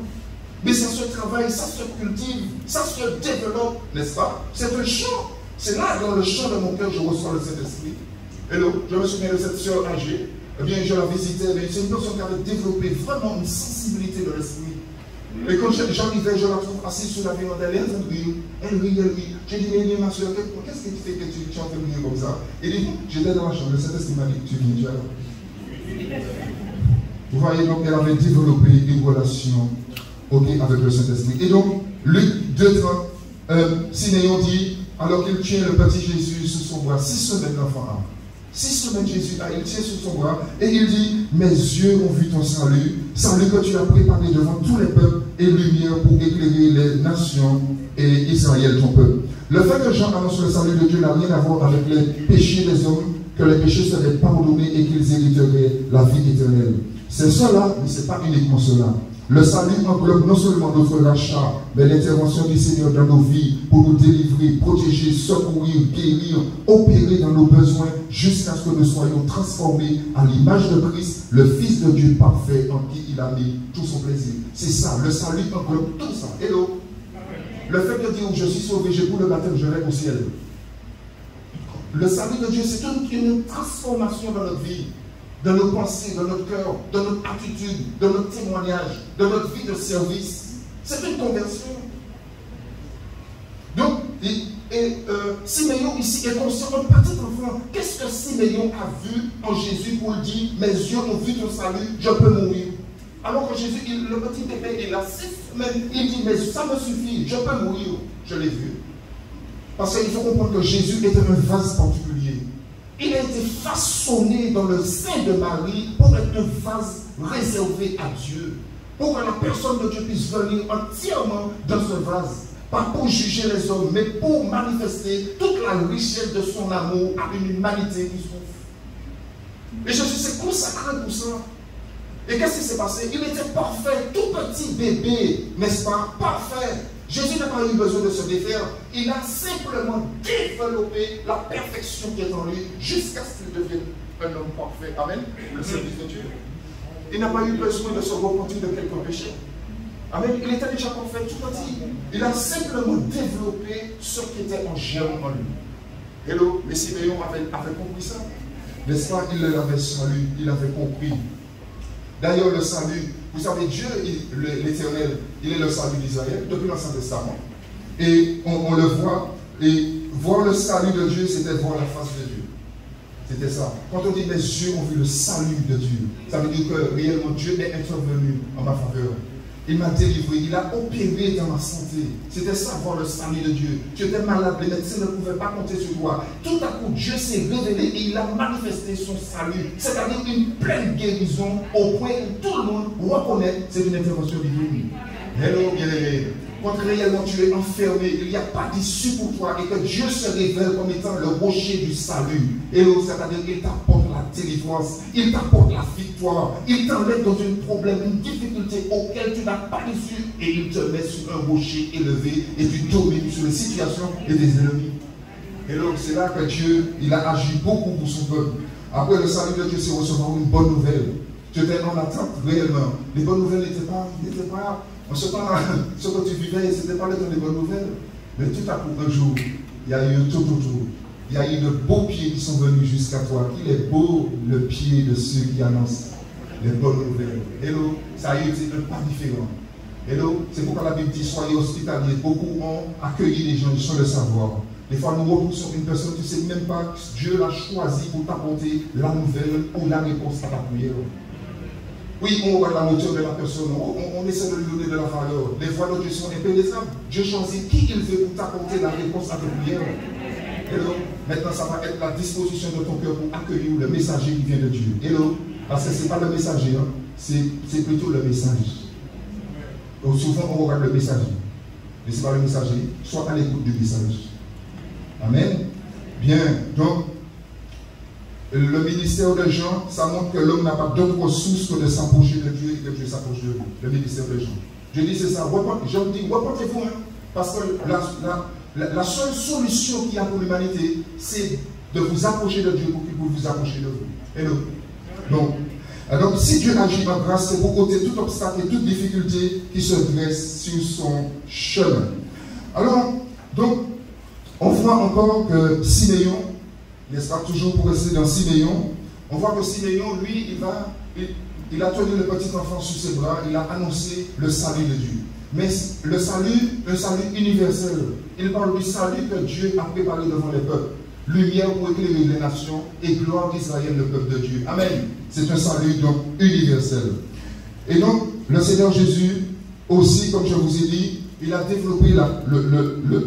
S3: Mais ça se travaille, ça se cultive, ça se développe, n'est-ce pas? C'est un chant. C'est là, dans le chant de mon cœur, je reçois le Saint-Esprit. Hello, je me souviens de cette soeur âgée. Eh bien, je la visitais. C'est une personne qui avait développé vraiment une sensibilité de l'esprit. Et quand j'arrivais, je la trouve assise sur la véranda, elle est en train de rire. Elle rit. J'ai dit, mais ma soeur, qu'est-ce qui fait que tu es en train de rire comme ça? Elle dit, j'étais dans la chambre, le Saint-Esprit m'a dit, tu viens, tu es là. Vous voyez, donc, elle avait développé une relation avec le Saint-Esprit. Et donc, Luc 2:30, Siméon dit, alors qu'il tient le petit Jésus sous son bras, 6 semaines d'enfant a. 6 semaines Jésus a, il tient sous son bras, et il dit, mes yeux ont vu ton salut que tu as préparé devant tous les peuples, et lumière pour éclairer les nations et Israël, ton peuple. Le fait que Jean annonce le salut de Dieu n'a rien à voir avec les péchés des hommes, que les péchés seraient pardonnés et qu'ils hériteraient la vie éternelle. C'est cela, mais ce n'est pas uniquement cela. Le salut englobe non seulement notre rachat, mais l'intervention du Seigneur dans nos vies pour nous délivrer, protéger, secourir, guérir, opérer dans nos besoins jusqu'à ce que nous soyons transformés à l'image de Christ, le Fils de Dieu parfait en qui il a mis tout son plaisir. C'est ça, le salut englobe tout ça. Hello. Le fait de dire je suis sauvé, j'ai pour le baptême, je rêve au ciel. Le salut de Dieu, c'est une transformation dans notre vie, dans nos pensées, dans notre cœur, dans notre attitude, dans notre témoignage, dans notre vie de service. C'est une conversion. Donc, Siméon ici est conscient, un petit enfant. Qu'est-ce que Siméon a vu en Jésus pour lui dire, mes yeux ont vu ton salut, je peux mourir. Alors que Jésus, le petit bébé, il a 6 semaines, il dit, mais ça me suffit, je peux mourir. Je l'ai vu. Parce qu'il faut comprendre que Jésus était un vase particulier. Il a été façonné dans le sein de Marie pour être un vase réservé à Dieu. Pour que la personne de Dieu puisse venir entièrement dans ce vase. Pas pour juger les hommes, mais pour manifester toute la richesse de son amour à une humanité qui souffre. Et Jésus s'est consacré pour ça. Et qu'est-ce qui s'est passé? Il était parfait, tout petit bébé, n'est-ce pas? Parfait. Jésus n'a pas eu besoin de se défaire. Il a simplement développé la perfection qui est en lui jusqu'à ce qu'il devienne un homme parfait. Amen. Le service de Dieu. Il n'a pas eu besoin de se repentir de quelques péchés. Amen. Il était déjà parfait, tout petit. Il a simplement développé ce qui était en germe en lui. Hello, mais Siméon avait compris ça. N'est-ce pas? Il l'avait salué, il avait compris. D'ailleurs, le salut, vous savez, Dieu, l'Éternel, il est le salut d'Israël depuis l'Ancien Testament. Et on le voit, et voir le salut de Dieu, c'était voir la face de Dieu. C'était ça. Quand on dit mes yeux ont vu le salut de Dieu, ça veut dire que réellement Dieu est intervenu en ma faveur. Il m'a délivré, il a opéré dans ma santé. C'était ça, voir le salut de Dieu. Tu étais malade, les médecins ne pouvaient pas compter sur toi. Tout à coup, Dieu s'est révélé et il a manifesté son salut. C'est-à-dire une pleine guérison au point où tout le monde reconnaît que c'est une intervention divine. Hello, bien-aimé. Quand réellement tu es enfermé, il n'y a pas d'issue pour toi et que Dieu se révèle comme étant le rocher du salut. Hello, c'est-à-dire qu'il t'apporte la délivrance, il t'apporte la victoire, il t'enlève dans un problème, une difficulté auquel tu n'as pas d'issue et il te met sur un rocher élevé et tu domines sur les situations et des ennemis. Hello, c'est là que Dieu, il a agi beaucoup pour son peuple. Après le salut de Dieu, c'est recevoir une bonne nouvelle. Tu étais en attente réellement. Les bonnes nouvelles n'étaient pas en ce temps-là, ce que tu vivais, ce n'était pas le temps des bonnes nouvelles. Mais tout à coup, un jour, il y a eu tout autour. Il y a eu de beaux pieds qui sont venus jusqu'à toi. Il est beau le pied de ceux qui annoncent les bonnes nouvelles. Hello, ça a été un pas différent. Hello, c'est pourquoi la Bible dit soyez hospitaliers. Beaucoup ont accueilli les gens sans le savoir. Des fois, nous repoussons une personne, tu ne sais même pas que Dieu l'a choisi pour t'apporter la nouvelle ou la réponse à ta prière. Oui, on regarde la moteur de la personne, on essaie de lui donner de la valeur. Les voies de Dieu sont impénétrables. Dieu choisit qui il veut pour t'apporter la réponse à tes prières. Hello. Maintenant, ça va être la disposition de ton cœur pour accueillir le messager qui vient de Dieu. Hello. Parce que ce n'est pas le messager, hein. C'est plutôt le message. Donc, souvent, on regarde le messager. Mais ce n'est pas le messager. Sois à l'écoute du message. Amen. Bien. Donc, le ministère de Jean, ça montre que l'homme n'a pas d'autre ressource que de s'approcher de Dieu et que Dieu s'approche de lui. Le ministère de Jean. Je dis c'est ça. Je vous dis, repentez-vous. Hein, parce que la seule solution qu'il y a pour l'humanité, c'est de vous approcher de Dieu pour qu'il puisse vous approcher de vous. Hello. Donc, si Dieu agit en grâce, c'est pour ôter tout obstacle et toute difficulté qui se dresse sur son chemin. Alors, donc, on voit encore que Siméon, n'est-ce pas, toujours pour rester dans Siméon, on voit que Siméon, lui, il a tenu le petit enfant sous ses bras, il a annoncé le salut de Dieu. Mais le salut, un salut universel. Il parle du salut que Dieu a préparé devant les peuples. Lumière pour éclairer les nations et gloire d'Israël, le peuple de Dieu. Amen. C'est un salut donc universel. Et donc, le Seigneur Jésus, aussi, comme je vous ai dit, il a développé la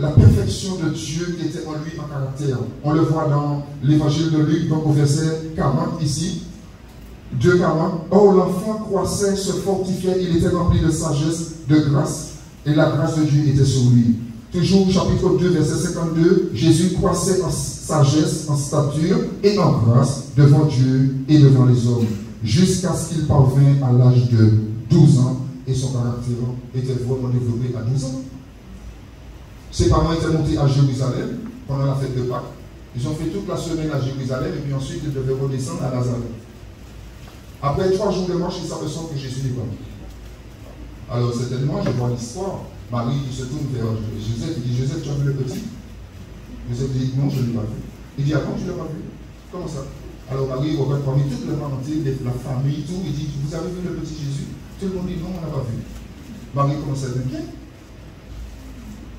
S3: perfection de Dieu qui était en lui en caractère. On le voit dans l'évangile de Luc, donc au verset 40 ici. 2,40. Or, l'enfant croissait, se fortifiait, il était rempli de sagesse, de grâce, et la grâce de Dieu était sur lui. Toujours chapitre 2, verset 52, Jésus croissait en sagesse, en stature et en grâce devant Dieu et devant les hommes, jusqu'à ce qu'il parvint à l'âge de 12 ans, et son caractère était vraiment développé à 12 ans. Ses parents étaient montés à Jérusalem pendant la fête de Pâques. Ils ont fait toute la semaine à Jérusalem et puis ensuite ils devaient redescendre à Nazareth. Après 3 jours de marche, ils s'aperçoivent que Jésus n'est pas là. Alors certainement, je vois l'histoire. Marie qui se tourne vers Joseph, il dit, Joseph, tu as vu le petit? Joseph dit, non, je ne l'ai pas vu. Il dit, ah bon, tu ne l'as pas vu? Comment ça? Alors Marie regarde parmi toute la parenté, la famille, tout, il dit, vous avez vu le petit Jésus? Tout le monde dit, non, on n'a pas vu. Marie commence à être inquiète.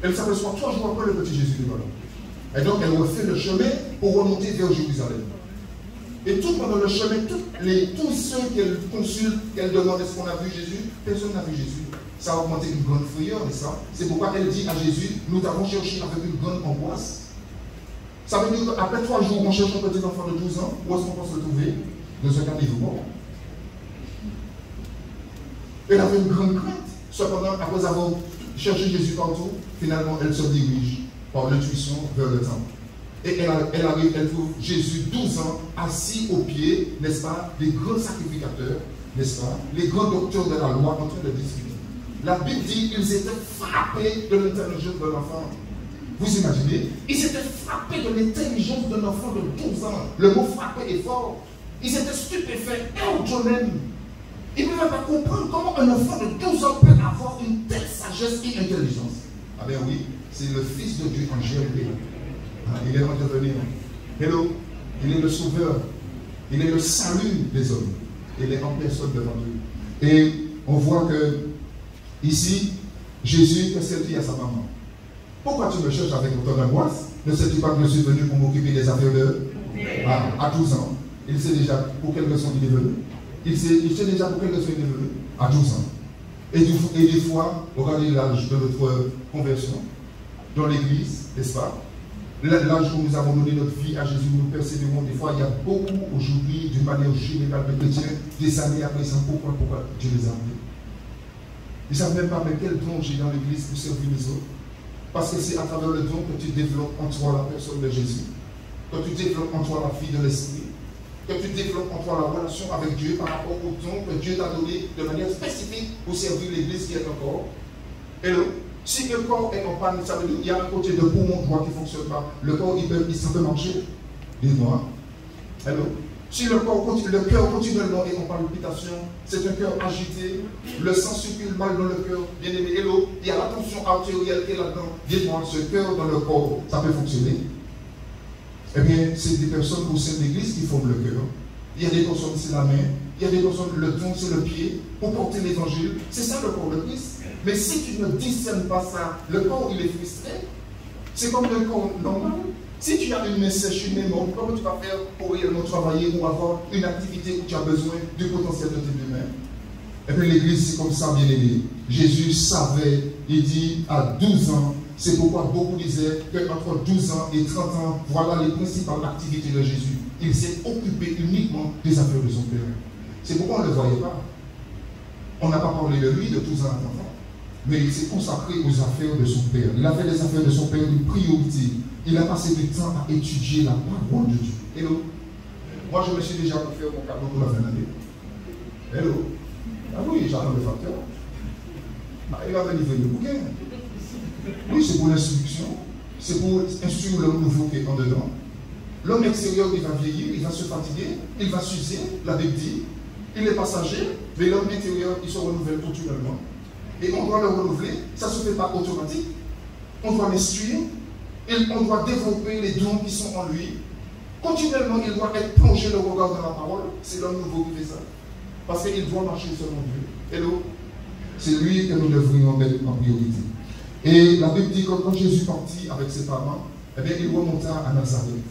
S3: Elle s'aperçoit 3 jours après le petit Jésus n'est pas là. Et donc elle refait le chemin pour remonter vers Jérusalem. Et tout pendant le chemin, tous ceux qu'elle consulte, qu'elle demande est-ce qu'on a vu Jésus, personne n'a vu Jésus. Ça a augmenté une grande frayeur, n'est-ce pas? C'est pourquoi elle dit à Jésus, nous t'avons cherché avec une grande angoisse. Ça veut dire qu'après 3 jours, on cherche un petit enfant de 12 ans, où est-ce qu'on peut se trouver? Dans un caniveau mort. Elle avait une grande crainte. Cependant, après avoir cherché Jésus partout, finalement, elle se dirige par l'intuition vers le temple. Et elle arrive, elle trouve Jésus 12 ans, assis aux pieds, n'est-ce pas, des grands sacrificateurs, n'est-ce pas, les grands docteurs de la loi en train de discuter. La Bible dit qu'ils étaient frappés de l'intelligence de l'enfant. Vous imaginez? Ils étaient frappés de l'intelligence d'un enfant de 12 ans. Le mot frappé est fort. Ils étaient stupéfaits, eux-mêmes. Ils ne pouvaient pas comprendre comment un enfant de 12 ans peut avoir une telle sagesse et intelligence. Ah ben oui, c'est le Fils de Dieu en GLP. Il est intervenu. Hello, il est le sauveur. Il est le salut des hommes. Il est en personne devant Dieu. Et on voit que ici, Jésus, qu'est-ce qu'il dit à sa maman? Pourquoi tu me cherches avec autant d'angoisse? Ne sais-tu pas que je suis venu pour m'occuper des affaires de... à 12 ans. Il sait déjà pour quelle raison il est venu. Il sait déjà pour quelle raison il est venu. À 12 ans. Et des fois, regardez l'âge de notre conversion dans l'église, n'est-ce pas? L'âge où nous avons donné notre vie à Jésus, nous persévérons. Des fois, il y a beaucoup aujourd'hui, d'une manière générale, de chrétiens, des années après ça, pourquoi Dieu les a amenés. Ils ne savent même pas mais quel don j'ai dans l'église pour servir les autres. Parce que c'est à travers le don que tu développes en toi la personne de Jésus, que tu développes en toi la vie de l'Esprit, que tu développes en toi la relation avec Dieu par rapport au don que Dieu t'a donné de manière spécifique pour servir l'église qui est un corps. Hello? Si le corps est en panne, ça veut dire qu'il y a un côté de poumon droit qui ne fonctionne pas. Le corps, ça peut marcher. Dis-moi. Hello? Si le cœur continuellement est en palpitation, c'est un cœur agité, le sang circule mal dans le cœur, bien aimé, hello, il y a la tension artérielle qui est là-dedans. Dis-moi, ce cœur dans le corps, ça peut fonctionner? Eh bien, c'est des personnes au sein de l'église qui forment le cœur. Il y a des personnes, c'est la main, il y a des personnes, le tronc, c'est le pied, pour porter l'évangile. C'est ça le corps de Christ. Mais si tu ne discernes pas ça, le corps, il est frustré. C'est comme le corps normal. Si tu as une main sèche, une main morte, comment tu vas faire pour réellement travailler ou avoir une activité où tu as besoin du potentiel de tes deux mains? Et puis l'église, c'est comme ça, bien aimé. Jésus savait, il dit à 12 ans, c'est pourquoi beaucoup disaient qu'entre 12 ans et 30 ans, voilà les principales activités de Jésus. Il s'est occupé uniquement des affaires de son Père. C'est pourquoi on ne le voyait pas. On n'a pas parlé de lui de 12 ans à 30 ans. Mais il s'est consacré aux affaires de son Père. Il a fait des affaires de son Père une priorité. Il a passé du temps à étudier la parole de Dieu. Hello. Moi, je me suis déjà offert mon cadeau pour la fin d'année. Hello. Ah oui, j'attends le facteur. Il va venir le bouquin. Oui, c'est pour l'instruction. C'est pour instruire l'homme nouveau qui est en dedans. L'homme extérieur, il va vieillir, il va se fatiguer, il va s'user, la Bible dit. Il est passager, mais l'homme intérieur, il se renouvelle continuellement. Et on doit le renouveler, ça ne se fait pas automatique. On doit l'instruire, et on doit développer les dons qui sont en lui. Continuellement, il doit être plongé le regard dans la parole. C'est l'homme nouveau qui fait ça. Parce qu'il doit marcher selon Dieu. Hello? C'est lui que nous devrions mettre en priorité. Et la Bible dit que quand Jésus partit avec ses parents, eh bien, il remonta à Nazareth.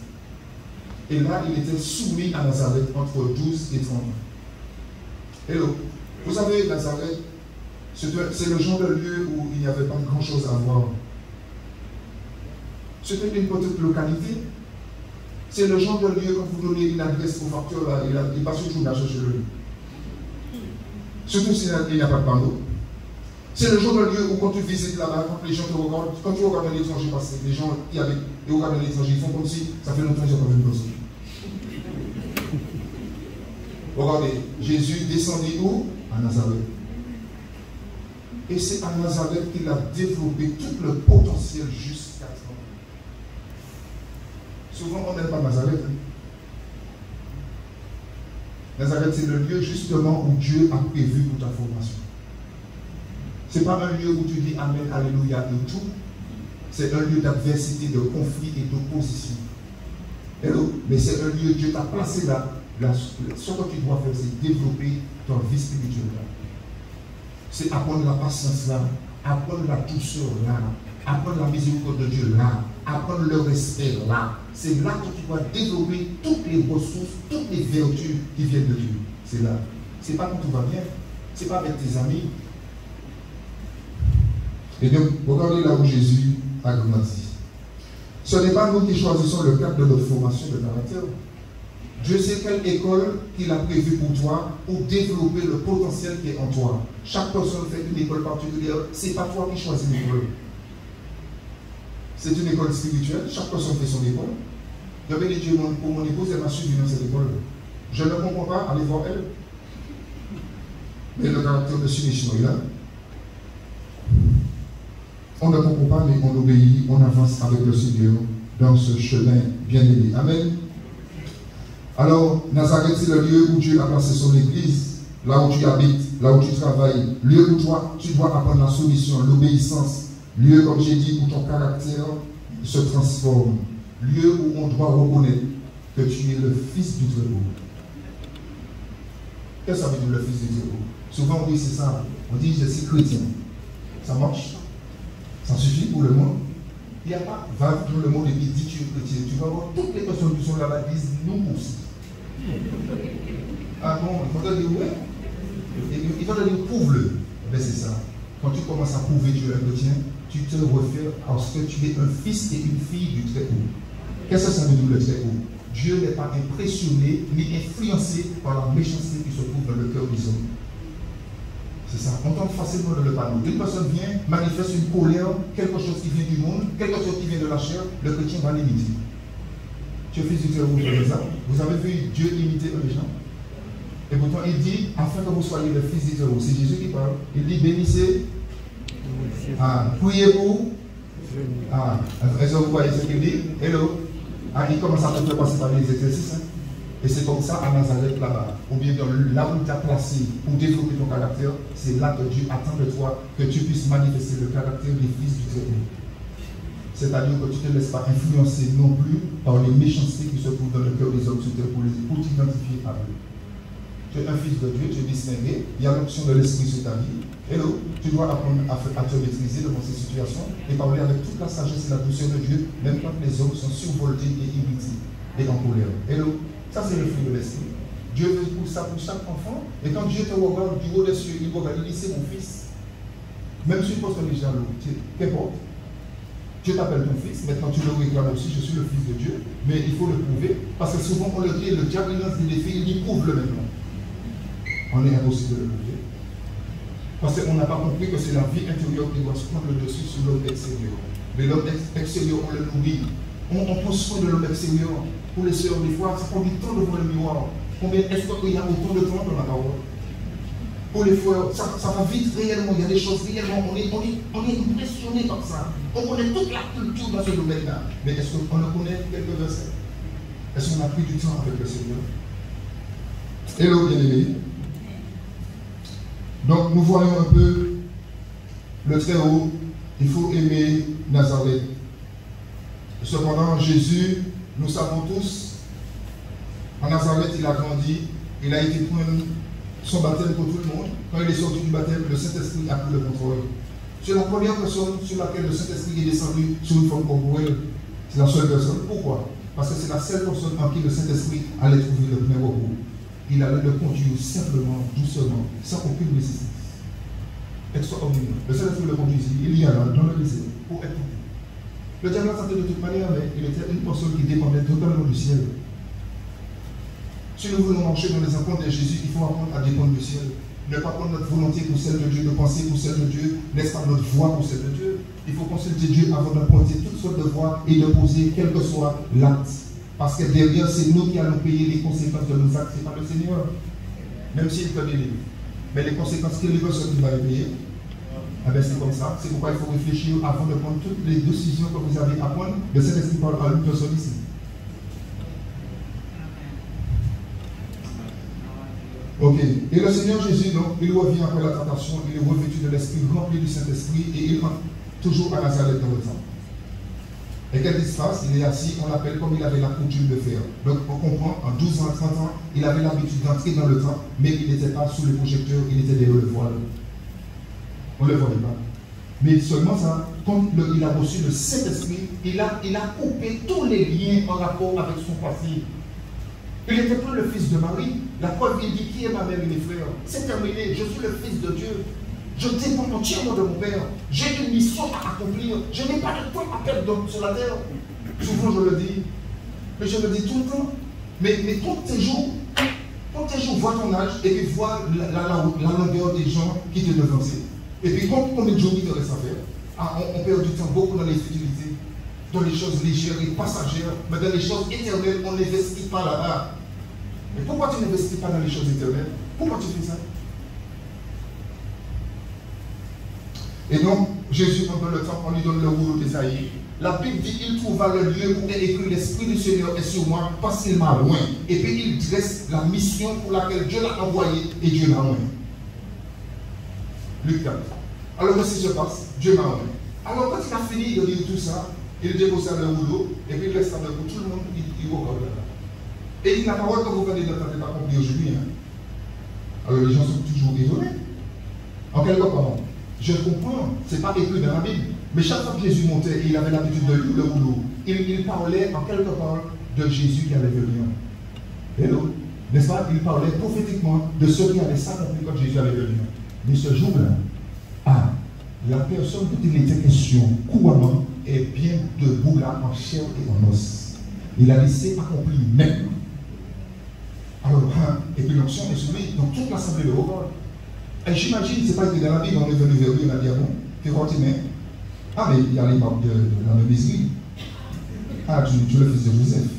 S3: Et là, il était soumis à Nazareth entre 12 et 30 ans. Hello? Vous savez, Nazareth, c'est le genre de lieu où il n'y avait pas grand-chose à voir. C'était une petite localité. C'est le genre de lieu, quand vous donnez une adresse au facteur, là, il passe toujours à chercher le lieu. Surtout s'il n'y a pas de panneau. C'est le genre de lieu où quand tu visites là-bas, quand les gens te regardent, quand tu regardes un étranger passer, les gens qui habitent et regardent un étranger, ils font comme si ça fait longtemps que j'ai pas vu une personne. Regardez, Jésus descendit où? À Nazareth. Et c'est à Nazareth qu'il a développé tout le potentiel jusqu'à 30 ans. Souvent, on n'aime pas Nazareth. Nazareth, c'est le lieu justement où Dieu a prévu pour ta formation. Ce n'est pas un lieu où tu dis Amen, Alléluia et tout. C'est un lieu d'adversité, de conflit et d'opposition. Mais c'est un lieu, Dieu t'a placé là. Ce que tu dois faire, c'est développer ton vie spirituelle là. C'est apprendre la patience là, apprendre la douceur là, apprendre la miséricorde de Dieu là, apprendre le respect là. C'est là que tu dois développer toutes les ressources, toutes les vertus qui viennent de Dieu. C'est là. C'est pas quand tout va bien, c'est pas avec tes amis. Et donc, regardez là où Jésus a grandi. Ce n'est pas nous qui choisissons le cadre de notre formation de caractère. Dieu sait quelle école qu'il a prévue pour toi pour développer le potentiel qui est en toi. Chaque personne fait une école particulière. Ce n'est pas toi qui choisis l'école. C'est une école spirituelle. Chaque personne fait son école. Je vais dire pour mon épouse, elle m'a suivi dans cette école. Je ne comprends pas, allez voir elle. Mais le caractère de soumission est là. On ne comprend pas, mais on obéit, on avance avec le Seigneur dans ce chemin bien-aimé. Amen. Alors, Nazareth, c'est le lieu où Dieu a placé son église, là où tu habites, là où tu travailles, lieu où tu dois apprendre la soumission, l'obéissance, lieu, comme j'ai dit, où ton caractère se transforme, lieu où on doit reconnaître que tu es le Fils du Très-Haut. Qu'est-ce que ça veut dire le Fils du Très-Haut? Souvent on dit c'est ça, on dit je suis chrétien. Ça marche? Ça suffit pour le monde? Il n'y a pas, va dans le monde et puis dis tu es chrétien. Tu vas voir toutes les personnes qui sont là-bas disent nous aussi. Ah bon, il faut te dire ouais. Il faut te dire prouve-le. Ben c'est ça. Quand tu commences à prouver que tu es un chrétien, tu te refais parce que tu es un fils et une fille du Très-Haut. Qu'est-ce que ça veut dire le Très-Haut? Dieu n'est pas impressionné ni influencé par la méchanceté qui se trouve dans le cœur des hommes. C'est ça, on tombe facilement dans le panneau. Une personne vient, manifeste une colère, quelque chose qui vient du monde, quelque chose qui vient de la chair, le chrétien va l'imiter. Tu es fils du Très-Haut, vous avez vu Dieu imiter les gens? Et pourtant il dit, afin que vous soyez le fils du Très-Haut, c'est Jésus qui parle. Il dit, bénissez, priez-vous. Est-ce que vous voyez ce qu'il dit? Hello. Il commence à te faire passer par les exercices. Et c'est comme ça à Nazareth là-bas, ou bien là où tu as placé pour développer ton caractère, c'est là que Dieu attend de toi que tu puisses manifester le caractère des fils du Très-Haut. C'est-à-dire que tu ne te laisses pas influencer non plus par les méchancetés qui se trouvent dans le cœur des hommes sur terre pour t'identifier à eux. Tu es un fils de Dieu, tu es distingué, il y a l'option de l'esprit sur ta vie. Hello, tu dois apprendre à te maîtriser devant ces situations et parler avec toute la sagesse et la douceur de Dieu, même quand les hommes sont survoltés et irrités et en colère. Hello. Ça, c'est le fruit de l'esprit. Dieu veut pour ça pour chaque enfant. Et quand Dieu te regarde du haut des cieux, il regarde, il dit c'est mon fils. Même si tu poses les jaloux, qu'importe. Dieu t'appelle ton fils. Maintenant, tu le réclames aussi, je suis le fils de Dieu. Mais il faut le prouver. Parce que souvent, on le dit, le diable lance des défis, il dit prouve-le maintenant. On est impossible de le prouver. Parce qu'on n'a pas compris que c'est la vie intérieure qui doit se prendre le dessus sur l'homme extérieur. Mais l'homme extérieur, on le nourrit. On prend soin de l'homme extérieur. Pour les sœurs, des fois, ça prend du temps devant le miroir. Combien est-ce qu'il y a autant de temps dans la parole? Pour les frères, ça va vite réellement. Il y a des choses réellement. On est impressionné comme ça. On connaît toute la culture dans ce domaine-là. Mais est-ce qu'on le connaît quelques versets? Est-ce qu'on a pris du temps avec le Seigneur? Hello, bien-aimés. Donc, nous voyons un peu le Très-Haut. Il faut aimer Nazareth. Cependant, Jésus, nous savons tous, en Nazareth, il a grandi, il a été prendre son baptême pour tout le monde. Quand il est sorti du baptême, le Saint-Esprit a pris le contrôle. C'est la première personne sur laquelle le Saint-Esprit est descendu sur une forme corporelle. C'est la seule personne. Pourquoi? Parce que c'est la seule personne en qui le Saint-Esprit allait trouver le plein repos. Il allait le conduire simplement, doucement, sans aucune résistance. Extraordinaire. Le Saint-Esprit le conduisit, il y a là, dans le désert, pour être tout. Le diable l'a tenté de toute manière, mais il était une personne qui dépendait totalement du ciel. Si nous voulons marcher dans les apprendre de Jésus, il faut apprendre à dépendre du ciel. Ne pas prendre notre volonté pour celle de Dieu, de penser pour celle de Dieu, n'est-ce pas notre voix pour celle de Dieu. Il faut consulter Dieu avant de pointer toutes sortes de voies et de poser quel que soit l'acte. Parce que derrière, c'est nous qui allons payer les conséquences de nos actes, c'est pas le Seigneur. Même s'il te délivre. Mais les conséquences, quelle personne qui va les payer? Ah ben c'est comme ça. C'est pourquoi il faut réfléchir avant de prendre toutes les décisions que vous avez à prendre. Le Saint-Esprit parle à une personne ici. Ok. Et le Seigneur Jésus, donc, il revient après la tentation, il est revêtu de l'Esprit, rempli du Saint-Esprit, et il rentre toujours à Nazareth dans le temps. Et qu'est-ce qui se passe? Il est assis, on l'appelle comme il avait la coutume de faire. Donc on comprend, en 12 ans, 30 ans, il avait l'habitude d'entrer dans le temps, mais il n'était pas sous le projecteur, il était derrière le voile. On ne le voyait pas. Mais seulement ça, quand il a reçu le Saint-Esprit, il a coupé tous les liens en rapport avec son passé. Il n'était plus le fils de Marie. La preuve, il dit qui est ma mère et mes frères. C'est terminé, je suis le fils de Dieu. Je dépends entièrement de mon Père. J'ai une mission à accomplir. Je n'ai pas de temps à perdre sur la terre. Souvent je le dis. Mais je le dis tout le temps. Mais compte tes jours, vois ton âge et puis vois la longueur des gens qui te devancent. Et puis combien de jours il te reste à faire? On perd du temps beaucoup dans les futilités, dans les choses légères et passagères, mais dans les choses éternelles, on n'investit pas là-bas. Mais pourquoi tu n'investis pas dans les choses éternelles? Pourquoi tu fais ça? Et donc, Jésus, pendant le temps, on lui donne le rouleau d'Ésaïe. La Bible dit qu'il trouva le lieu où est écrit l'Esprit du Seigneur est sur moi parce qu'il m'a loin. Et puis il dresse la mission pour laquelle Dieu l'a envoyé et Dieu l'a loin. Luc 4. Alors qu'est-ce qui se passe? Dieu m'a loin. Alors quand il a fini de dire tout ça, il déposa le rouleau et puis il reste avec tout le monde, il regarde là. Et il dit la parole que vous venez d'entendre n'est pas compris aujourd'hui. Hein? Alors les gens sont toujours étonnés. En quelque part, je comprends, ce n'est pas écrit dans la Bible. Mais chaque fois que Jésus montait, et il avait l'habitude de lire le rouleau, il parlait en quelque part de Jésus qui allait venir. Hello, n'est-ce pas? Il parlait prophétiquement de ce qui allait s'accomplir quand Jésus allait venir. Mais ce jour-là, la personne dont il était question couramment est bien debout là en chair et en os. Il a laissé accomplir maintenant. Alors, et puis l'onction est sur lui, donc toute l'assemblée le regarde. Et j'imagine, ce n'est pas écrit dans la Bible, on est venu vers lui, on a dit ah bon, fais rentrer. Ah, mais il y a les membres de la même église. Ah, tu es le fils de Joseph.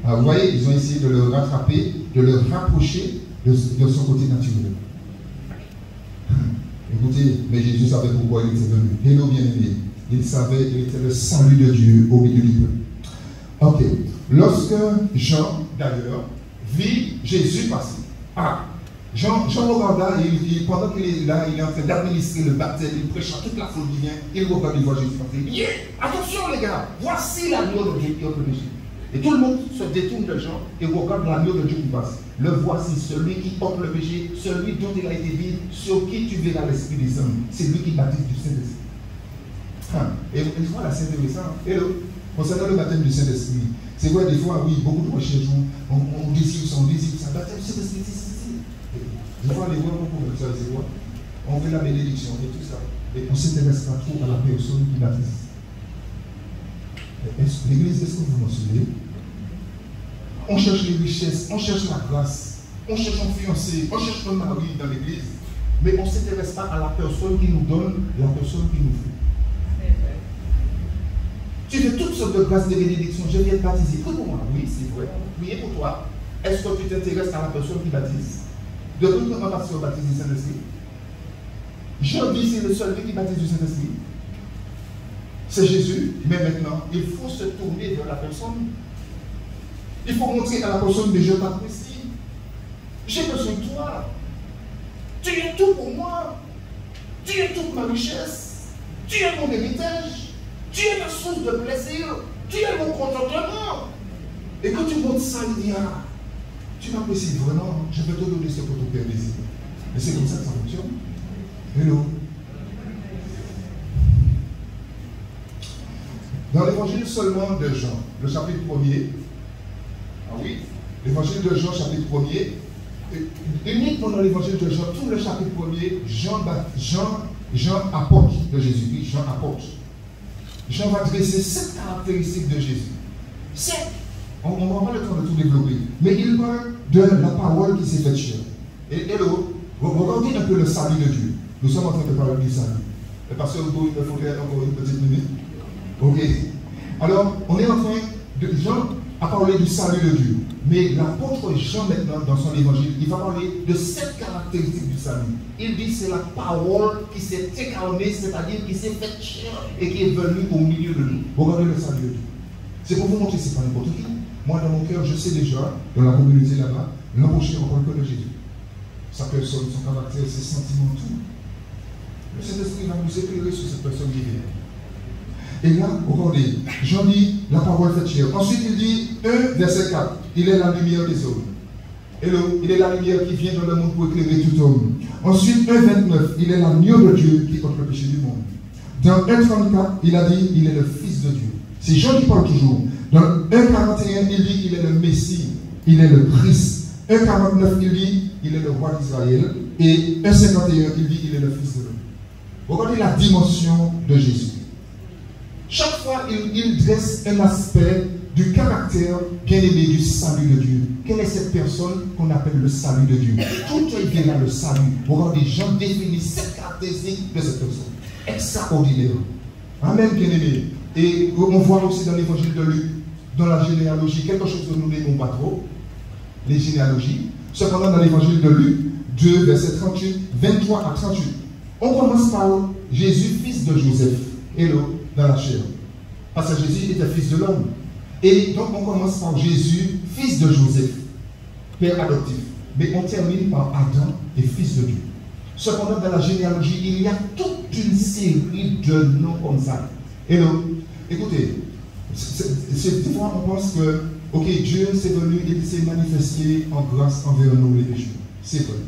S3: Ah, vous voyez, ils ont essayé de le rattraper, de le rapprocher de son côté naturel. Écoutez, mais Jésus savait pourquoi il était venu. Hello, bien-aimé. Il savait qu'il était le salut de Dieu au milieu du peuple. Ok. Lorsque Jean, d'ailleurs, vit Jésus passer. Ah, Jean regarda, pendant qu'il est là, il est en train d'administrer le baptême, il prêche à toute la foule qui vient, il regarde, il voit Jésus passer. Yeah! Attention les gars, voici l'agneau de Dieu qui ôte le péché. Et tout le monde se détourne de Jean et regarde l'agneau de Dieu qui passe. Le voici, celui qui ôte le péché, celui dont il a été dit, sur qui tu verras l'Esprit descendre. C'est lui qui baptise du Saint-Esprit. Et une fois là, c'est intéressant. Hello, concernant le baptême du Saint-Esprit, c'est vrai, des fois, oui, beaucoup de recherches, on désire ça, baptême du Saint-Esprit, des fois, les voix, c'est quoi? On fait la bénédiction, on fait tout ça. Et on ne s'intéresse pas trop à la personne qui baptise. L'église, est-ce que vous m'en souvenez? On cherche les richesses, on cherche la grâce, on cherche un fiancé, on cherche un mari dans l'église, mais on ne s'intéresse pas à la personne qui nous donne, la personne qui nous fait. Tu veux toutes sortes de grâces de bénédiction, je viens de baptiser. Prie pour moi, oui, c'est vrai. Priez pour toi. Est-ce que tu t'intéresses à la personne qui baptise? Depuis que mon pasteur baptise du Saint-Esprit, Jean dit c'est le seul qui baptise du Saint-Esprit. C'est Jésus, mais maintenant, il faut se tourner vers la personne. Il faut montrer à la personne que je t'apprécie. J'ai besoin de toi. Tu es tout pour moi. Tu es toute ma richesse. Tu es mon héritage. Tu es ma source de plaisir. Tu es mon contentement. Et quand tu montres ça, il dit ah, tu m'apprécies vraiment, je vais te donner ce que ton Père désire. Et c'est comme ça que ça fonctionne. Hello. Dans l'évangile seulement de Jean, le chapitre 1er, ah oui, l'évangile de Jean, chapitre 1er, uniquement dans l'évangile de Jean, tout le chapitre 1er, Jean apporte de Jésus-Christ, Jean apporte. Jean va dresser 7 caractéristiques de Jésus. 7. On n'aura pas le temps de tout développer. Mais il parle de la parole qui s'est faite chair. Et hello, regardez un peu le salut de Dieu. Nous sommes en train de parler du salut. Le pasteur Hugo, il me faudrait encore une petite minute. Ok. Alors, on est en train de. Jean a parlé du salut de Dieu. Mais l'apôtre Jean maintenant, dans son évangile, il va parler de 7 caractéristiques du salut. Il dit c'est la parole qui s'est incarnée, c'est-à-dire qui s'est faite chair et qui est venue au milieu de nous. Regardez le salut de Dieu. C'est pour vous montrer que ce n'est pas n'importe qui. Moi, dans mon cœur, je sais déjà, dans la communauté là-bas, l'embaucher en parle que de Jésus. Sa personne, son caractère, ses sentiments, tout. Le Saint-Esprit va nous éclairer sur cette personne qui vient. Et là, regardez, Jean dit la parole faite chair. Ensuite, il dit 1, verset 4. Il est la lumière des hommes. Hello, il est la lumière qui vient dans le monde pour éclairer tout homme. Ensuite, 1, 29. Il est l'agneau de Dieu qui ôte le péché du monde. Dans 1, 34, il a dit il est le Fils de Dieu. C'est Jean qui parle toujours. Dans 1, 41, il dit il est le Messie. Il est le Christ. 1, 49, il dit il est le roi d'Israël. Et 1, 51, il dit il est le Fils de l'homme. Regardez la dimension de Jésus. Chaque fois, il dresse un aspect du caractère bien-aimé du salut de Dieu. Quelle est cette personne qu'on appelle le salut de Dieu? Tout est bien là, le salut. Regardez, Jean définit 7 caractéristiques de cette personne. Extraordinaire. Amen, bien-aimé. Et on voit aussi dans l'évangile de Luc, dans la généalogie, quelque chose que nous n'aimons pas trop, les généalogies. Cependant, dans l'évangile de Luc, 2, verset 38, 23 à 38, on commence par Jésus, fils de Joseph. Hello, dans la chair. Parce que Jésus était fils de l'homme. Et donc on commence par Jésus, fils de Joseph, père adoptif. Mais on termine par Adam et fils de Dieu. Cependant, dans la généalogie, il y a toute une série de noms comme ça. Hello, écoutez, des fois on pense que, ok, Dieu s'est venu et il s'est manifesté en grâce envers nous les pécheurs. C'est vrai.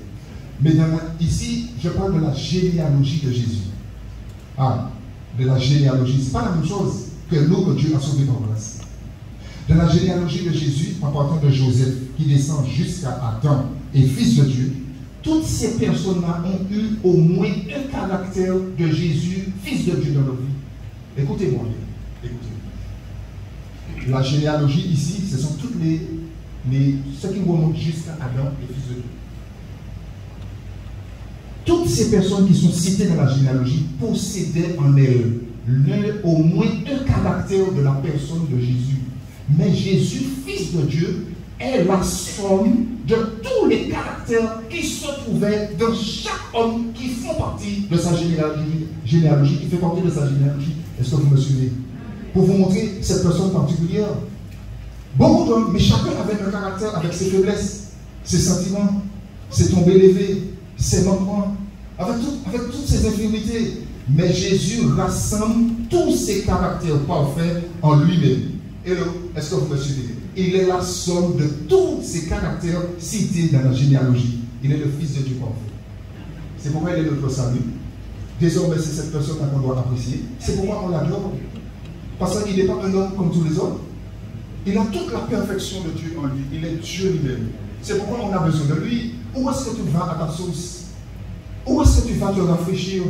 S3: Mais ici, je parle de la généalogie de Jésus. Ah, de la généalogie, ce n'est pas la même chose que nous que Dieu a sauvé par grâce. De la généalogie de Jésus, en partant de Joseph, qui descend jusqu'à Adam et fils de Dieu, toutes ces personnes-là ont eu au moins un caractère de Jésus, fils de Dieu dans leur vie. Écoutez-moi bien, écoutez. La généalogie ici, ce sont toutes ceux qui remontent jusqu'à Adam et fils de Dieu. Toutes ces personnes qui sont citées dans la généalogie possédaient en elles au moins un caractère de la personne de Jésus. Mais Jésus, fils de Dieu, est la somme de tous les caractères qui se trouvaient dans chaque homme qui font partie de sa généalogie, qui fait partie de sa généalogie. Est-ce que vous me suivez? Pour vous montrer cette personne particulière. Beaucoup d'hommes, mais chacun avait un caractère avec ses faiblesses, ses sentiments, ses tombées levées, ses manquements, avec toutes ses infirmités. Mais Jésus rassemble tous ces caractères parfaits en lui-même. Hello, est-ce que vous me suivez? Il est la somme de tous ces caractères cités dans la généalogie. Il est le Fils de Dieu parfait. C'est pourquoi il est notre salut. Désormais, c'est cette personne qu'on doit apprécier. C'est pourquoi on l'adore. Parce qu'il n'est pas un homme comme tous les autres. Il a toute la perfection de Dieu en lui. Il est Dieu lui-même. C'est pourquoi on a besoin de lui. Où est-ce que tu vas à ta source? Où est-ce que tu vas te rafraîchir?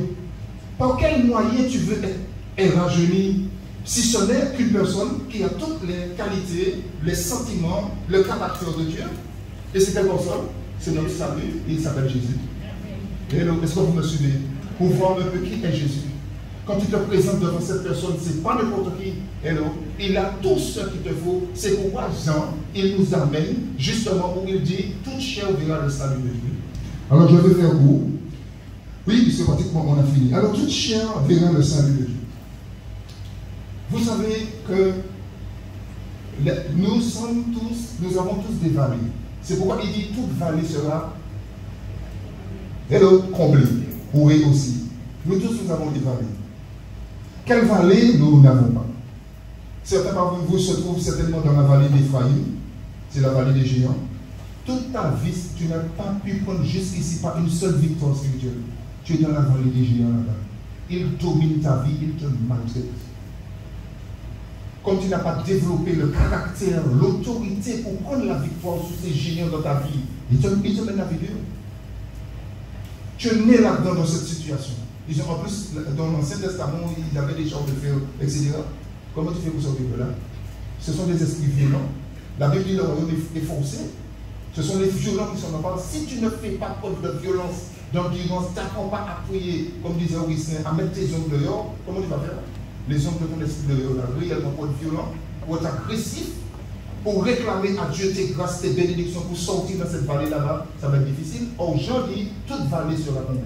S3: Par quel moyen tu veux être rajeuni? Si ce n'est qu'une personne qui a toutes les qualités, les sentiments, le caractère de Dieu. Et c'est quelle personne? C'est notre salut. Il s'appelle Jésus. Hello, est-ce que vous me suivez? Pour voir un peu qui est Jésus. Quand tu te présentes devant cette personne, ce n'est pas n'importe qui. Hello, il a tout ce qu'il te faut. C'est pourquoi Jean, il nous amène justement où il dit toute chair verra le salut de Dieu. Alors je vais faire court. Oui, puisque pratiquement on a fini. Alors toute chair verra le salut de Dieu. Vous savez que nous avons tous des vallées. C'est pourquoi il dit toute vallée sera comblée. Oui aussi. Nous tous nous avons des vallées. Quelle vallée nous n'avons pas? Certains parmi vous se trouvent certainement dans la vallée d'Éphraïm. C'est la vallée des géants. Toute ta vie, tu n'as pas pu prendre jusqu'ici par une seule victoire spirituelle. Tu es dans la vallée des géants là-bas. Il domine ta vie, il te maltraite. Comme tu n'as pas développé le caractère, l'autorité pour prendre la victoire sur ces géants dans ta vie, il te mène la vie dure. Tu es né là-dedans dans cette situation. En plus, dans l'Ancien Testament, ils avaient des genres de fer, etc. Comment tu fais pour sortir de là? Ce sont des esprits violents. La Bible dit le royaume est forcé. Ce sont les violents qui sont en parle. Si tu ne fais pas preuve de violence, d'endurance, tu n'apprends pas à prier, comme disait Augustin, à mettre tes ongles dehors, comment tu vas faire? Les ongles de ton esprit dehors, là, réellement pour être violent, pour être agressif, pour réclamer à Dieu tes grâces, tes bénédictions, pour sortir dans cette vallée là-bas, ça va être difficile. Aujourd'hui, toute vallée sera comblée.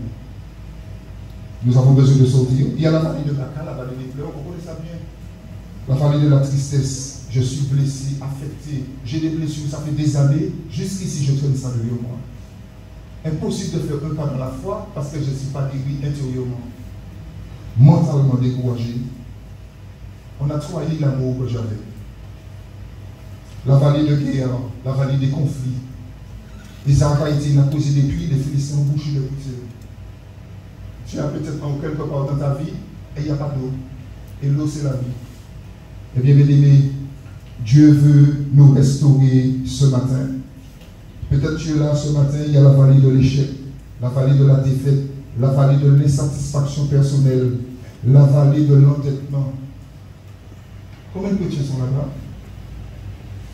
S3: Nous avons besoin de sortir. Il y a la vallée de Dakar, la vallée des pleurs, vous connaissez ça bien. La vallée de la tristesse. Je suis blessé, affecté. J'ai des blessures, ça fait des années. Jusqu'ici, je traîne ça derrière moi. Impossible de faire un pas dans la foi parce que je ne suis pas guéri intérieurement. Mentalement découragé. On a trahi l'amour que j'avais. La vallée de guerre, la vallée des conflits. Isaac a été causé des puits, les Philistins ont bouché de puits. Tu as peut-être quelque part dans ta vie et il n'y a pas d'eau. Et l'eau, c'est la vie. Eh bien, bien aimé, Dieu veut nous restaurer ce matin. Peut-être tu es là ce matin, il y a la vallée de l'échec, la vallée de la défaite, la vallée de l'insatisfaction personnelle, la vallée de l'entêtement. Combien de chrétiens sont là-bas?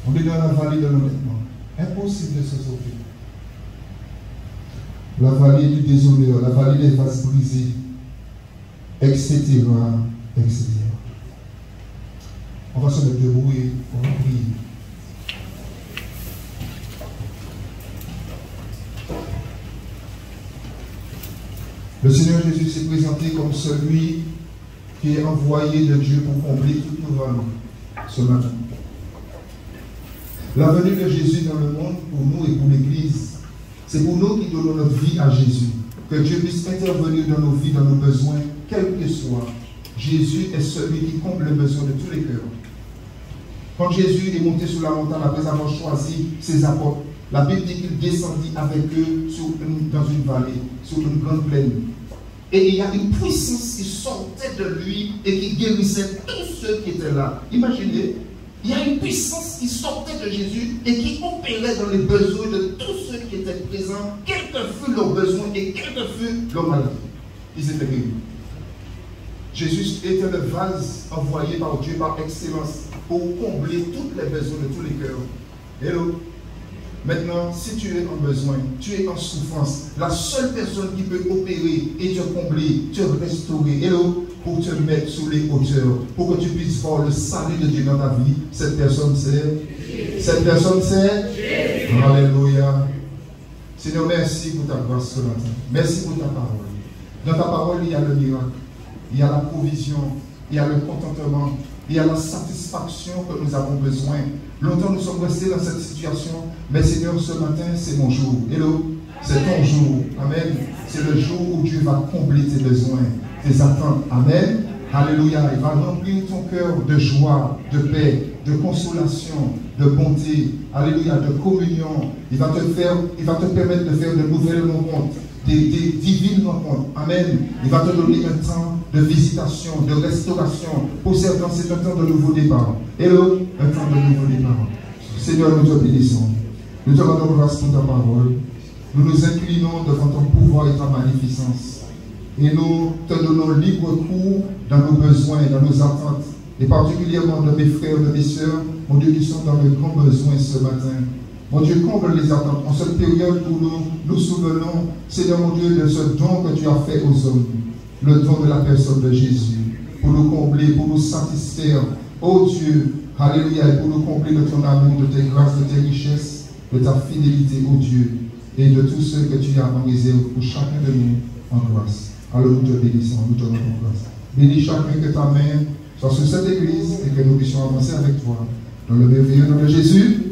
S3: On est dans la vallée de l'entêtement. Impossible de se sauver. La vallée du déshonneur, la vallée des vases brisés, etc., etc. On va se mettre debout et on va prier. Le Seigneur Jésus s'est présenté comme celui qui est envoyé de Dieu pour combler toutes nos valeurs ce matin. La venue de Jésus dans le monde pour nous et pour l'Église, c'est pour nous qui donnons notre vie à Jésus. Que Dieu puisse intervenir dans nos vies, dans nos besoins, quels que soient. Jésus est celui qui comble les besoins de tous les cœurs. Quand Jésus est monté sur la montagne après avoir choisi ses apôtres, la Bible dit qu'il descendit avec eux dans une vallée, sur une grande plaine. Et il y a une puissance qui sortait de lui et qui guérissait tous ceux qui étaient là. Imaginez, il y a une puissance qui sortait de Jésus et qui opérait dans les besoins de tous ceux qui étaient présents, quel que fût leurs besoins et quel que fût leur maladie. Ils étaient guéris. Jésus était le vase envoyé par Dieu par excellence pour combler tous les besoins de tous les cœurs. Hello. Maintenant, si tu es en besoin, tu es en souffrance, la seule personne qui peut opérer et te combler, te restaurer, hello, pour te mettre sous les hauteurs, pour que tu puisses voir le salut de Dieu dans ta vie, cette personne c'est? Cette personne c'est? Alléluia. Seigneur, merci pour ta grâce ce matin. Merci pour ta parole. Dans ta parole, il y a le miracle, il y a la provision, il y a le contentement, il y a la satisfaction que nous avons besoin. Longtemps nous sommes restés dans cette situation, mais Seigneur, ce matin, c'est mon jour. Hello, c'est ton jour. Amen. C'est le jour où Dieu va combler tes besoins, tes attentes. Amen. Alléluia. Il va remplir ton cœur de joie, de paix, de consolation, de bonté. Alléluia. De communion. Il va te permettre de faire de nouvelles rencontres, des divines rencontres. Amen. Il va te donner un temps de visitation, de restauration. Pour certains, c'est un temps de nouveau départ. Hello, un temps de nouveau départ. Seigneur, nous te bénissons. Nous te rendons grâce pour ta parole. Nous nous inclinons devant ton pouvoir et ta magnificence. Et nous te donnons libre cours dans nos besoins, dans nos attentes. Et particulièrement de mes frères, de mes sœurs, mon Dieu, qui sont dans le grand besoin ce matin. Mon Dieu, comble les attentes. En cette période où nous nous souvenons, Seigneur mon Dieu, de ce don que tu as fait aux hommes. Le don de la personne de Jésus. Pour nous combler, pour nous satisfaire. Oh Dieu, alléluia, et pour nous combler de ton amour, de tes grâces, de tes richesses, de ta fidélité, oh Dieu, et de tous ceux que tu as en réserve pour chacun de nous en grâce. Alors nous te bénissons, nous te rendons grâce. Bénis chacun, que ta main soit sur cette église et que nous puissions avancer avec toi. Dans le merveilleux nom de Jésus.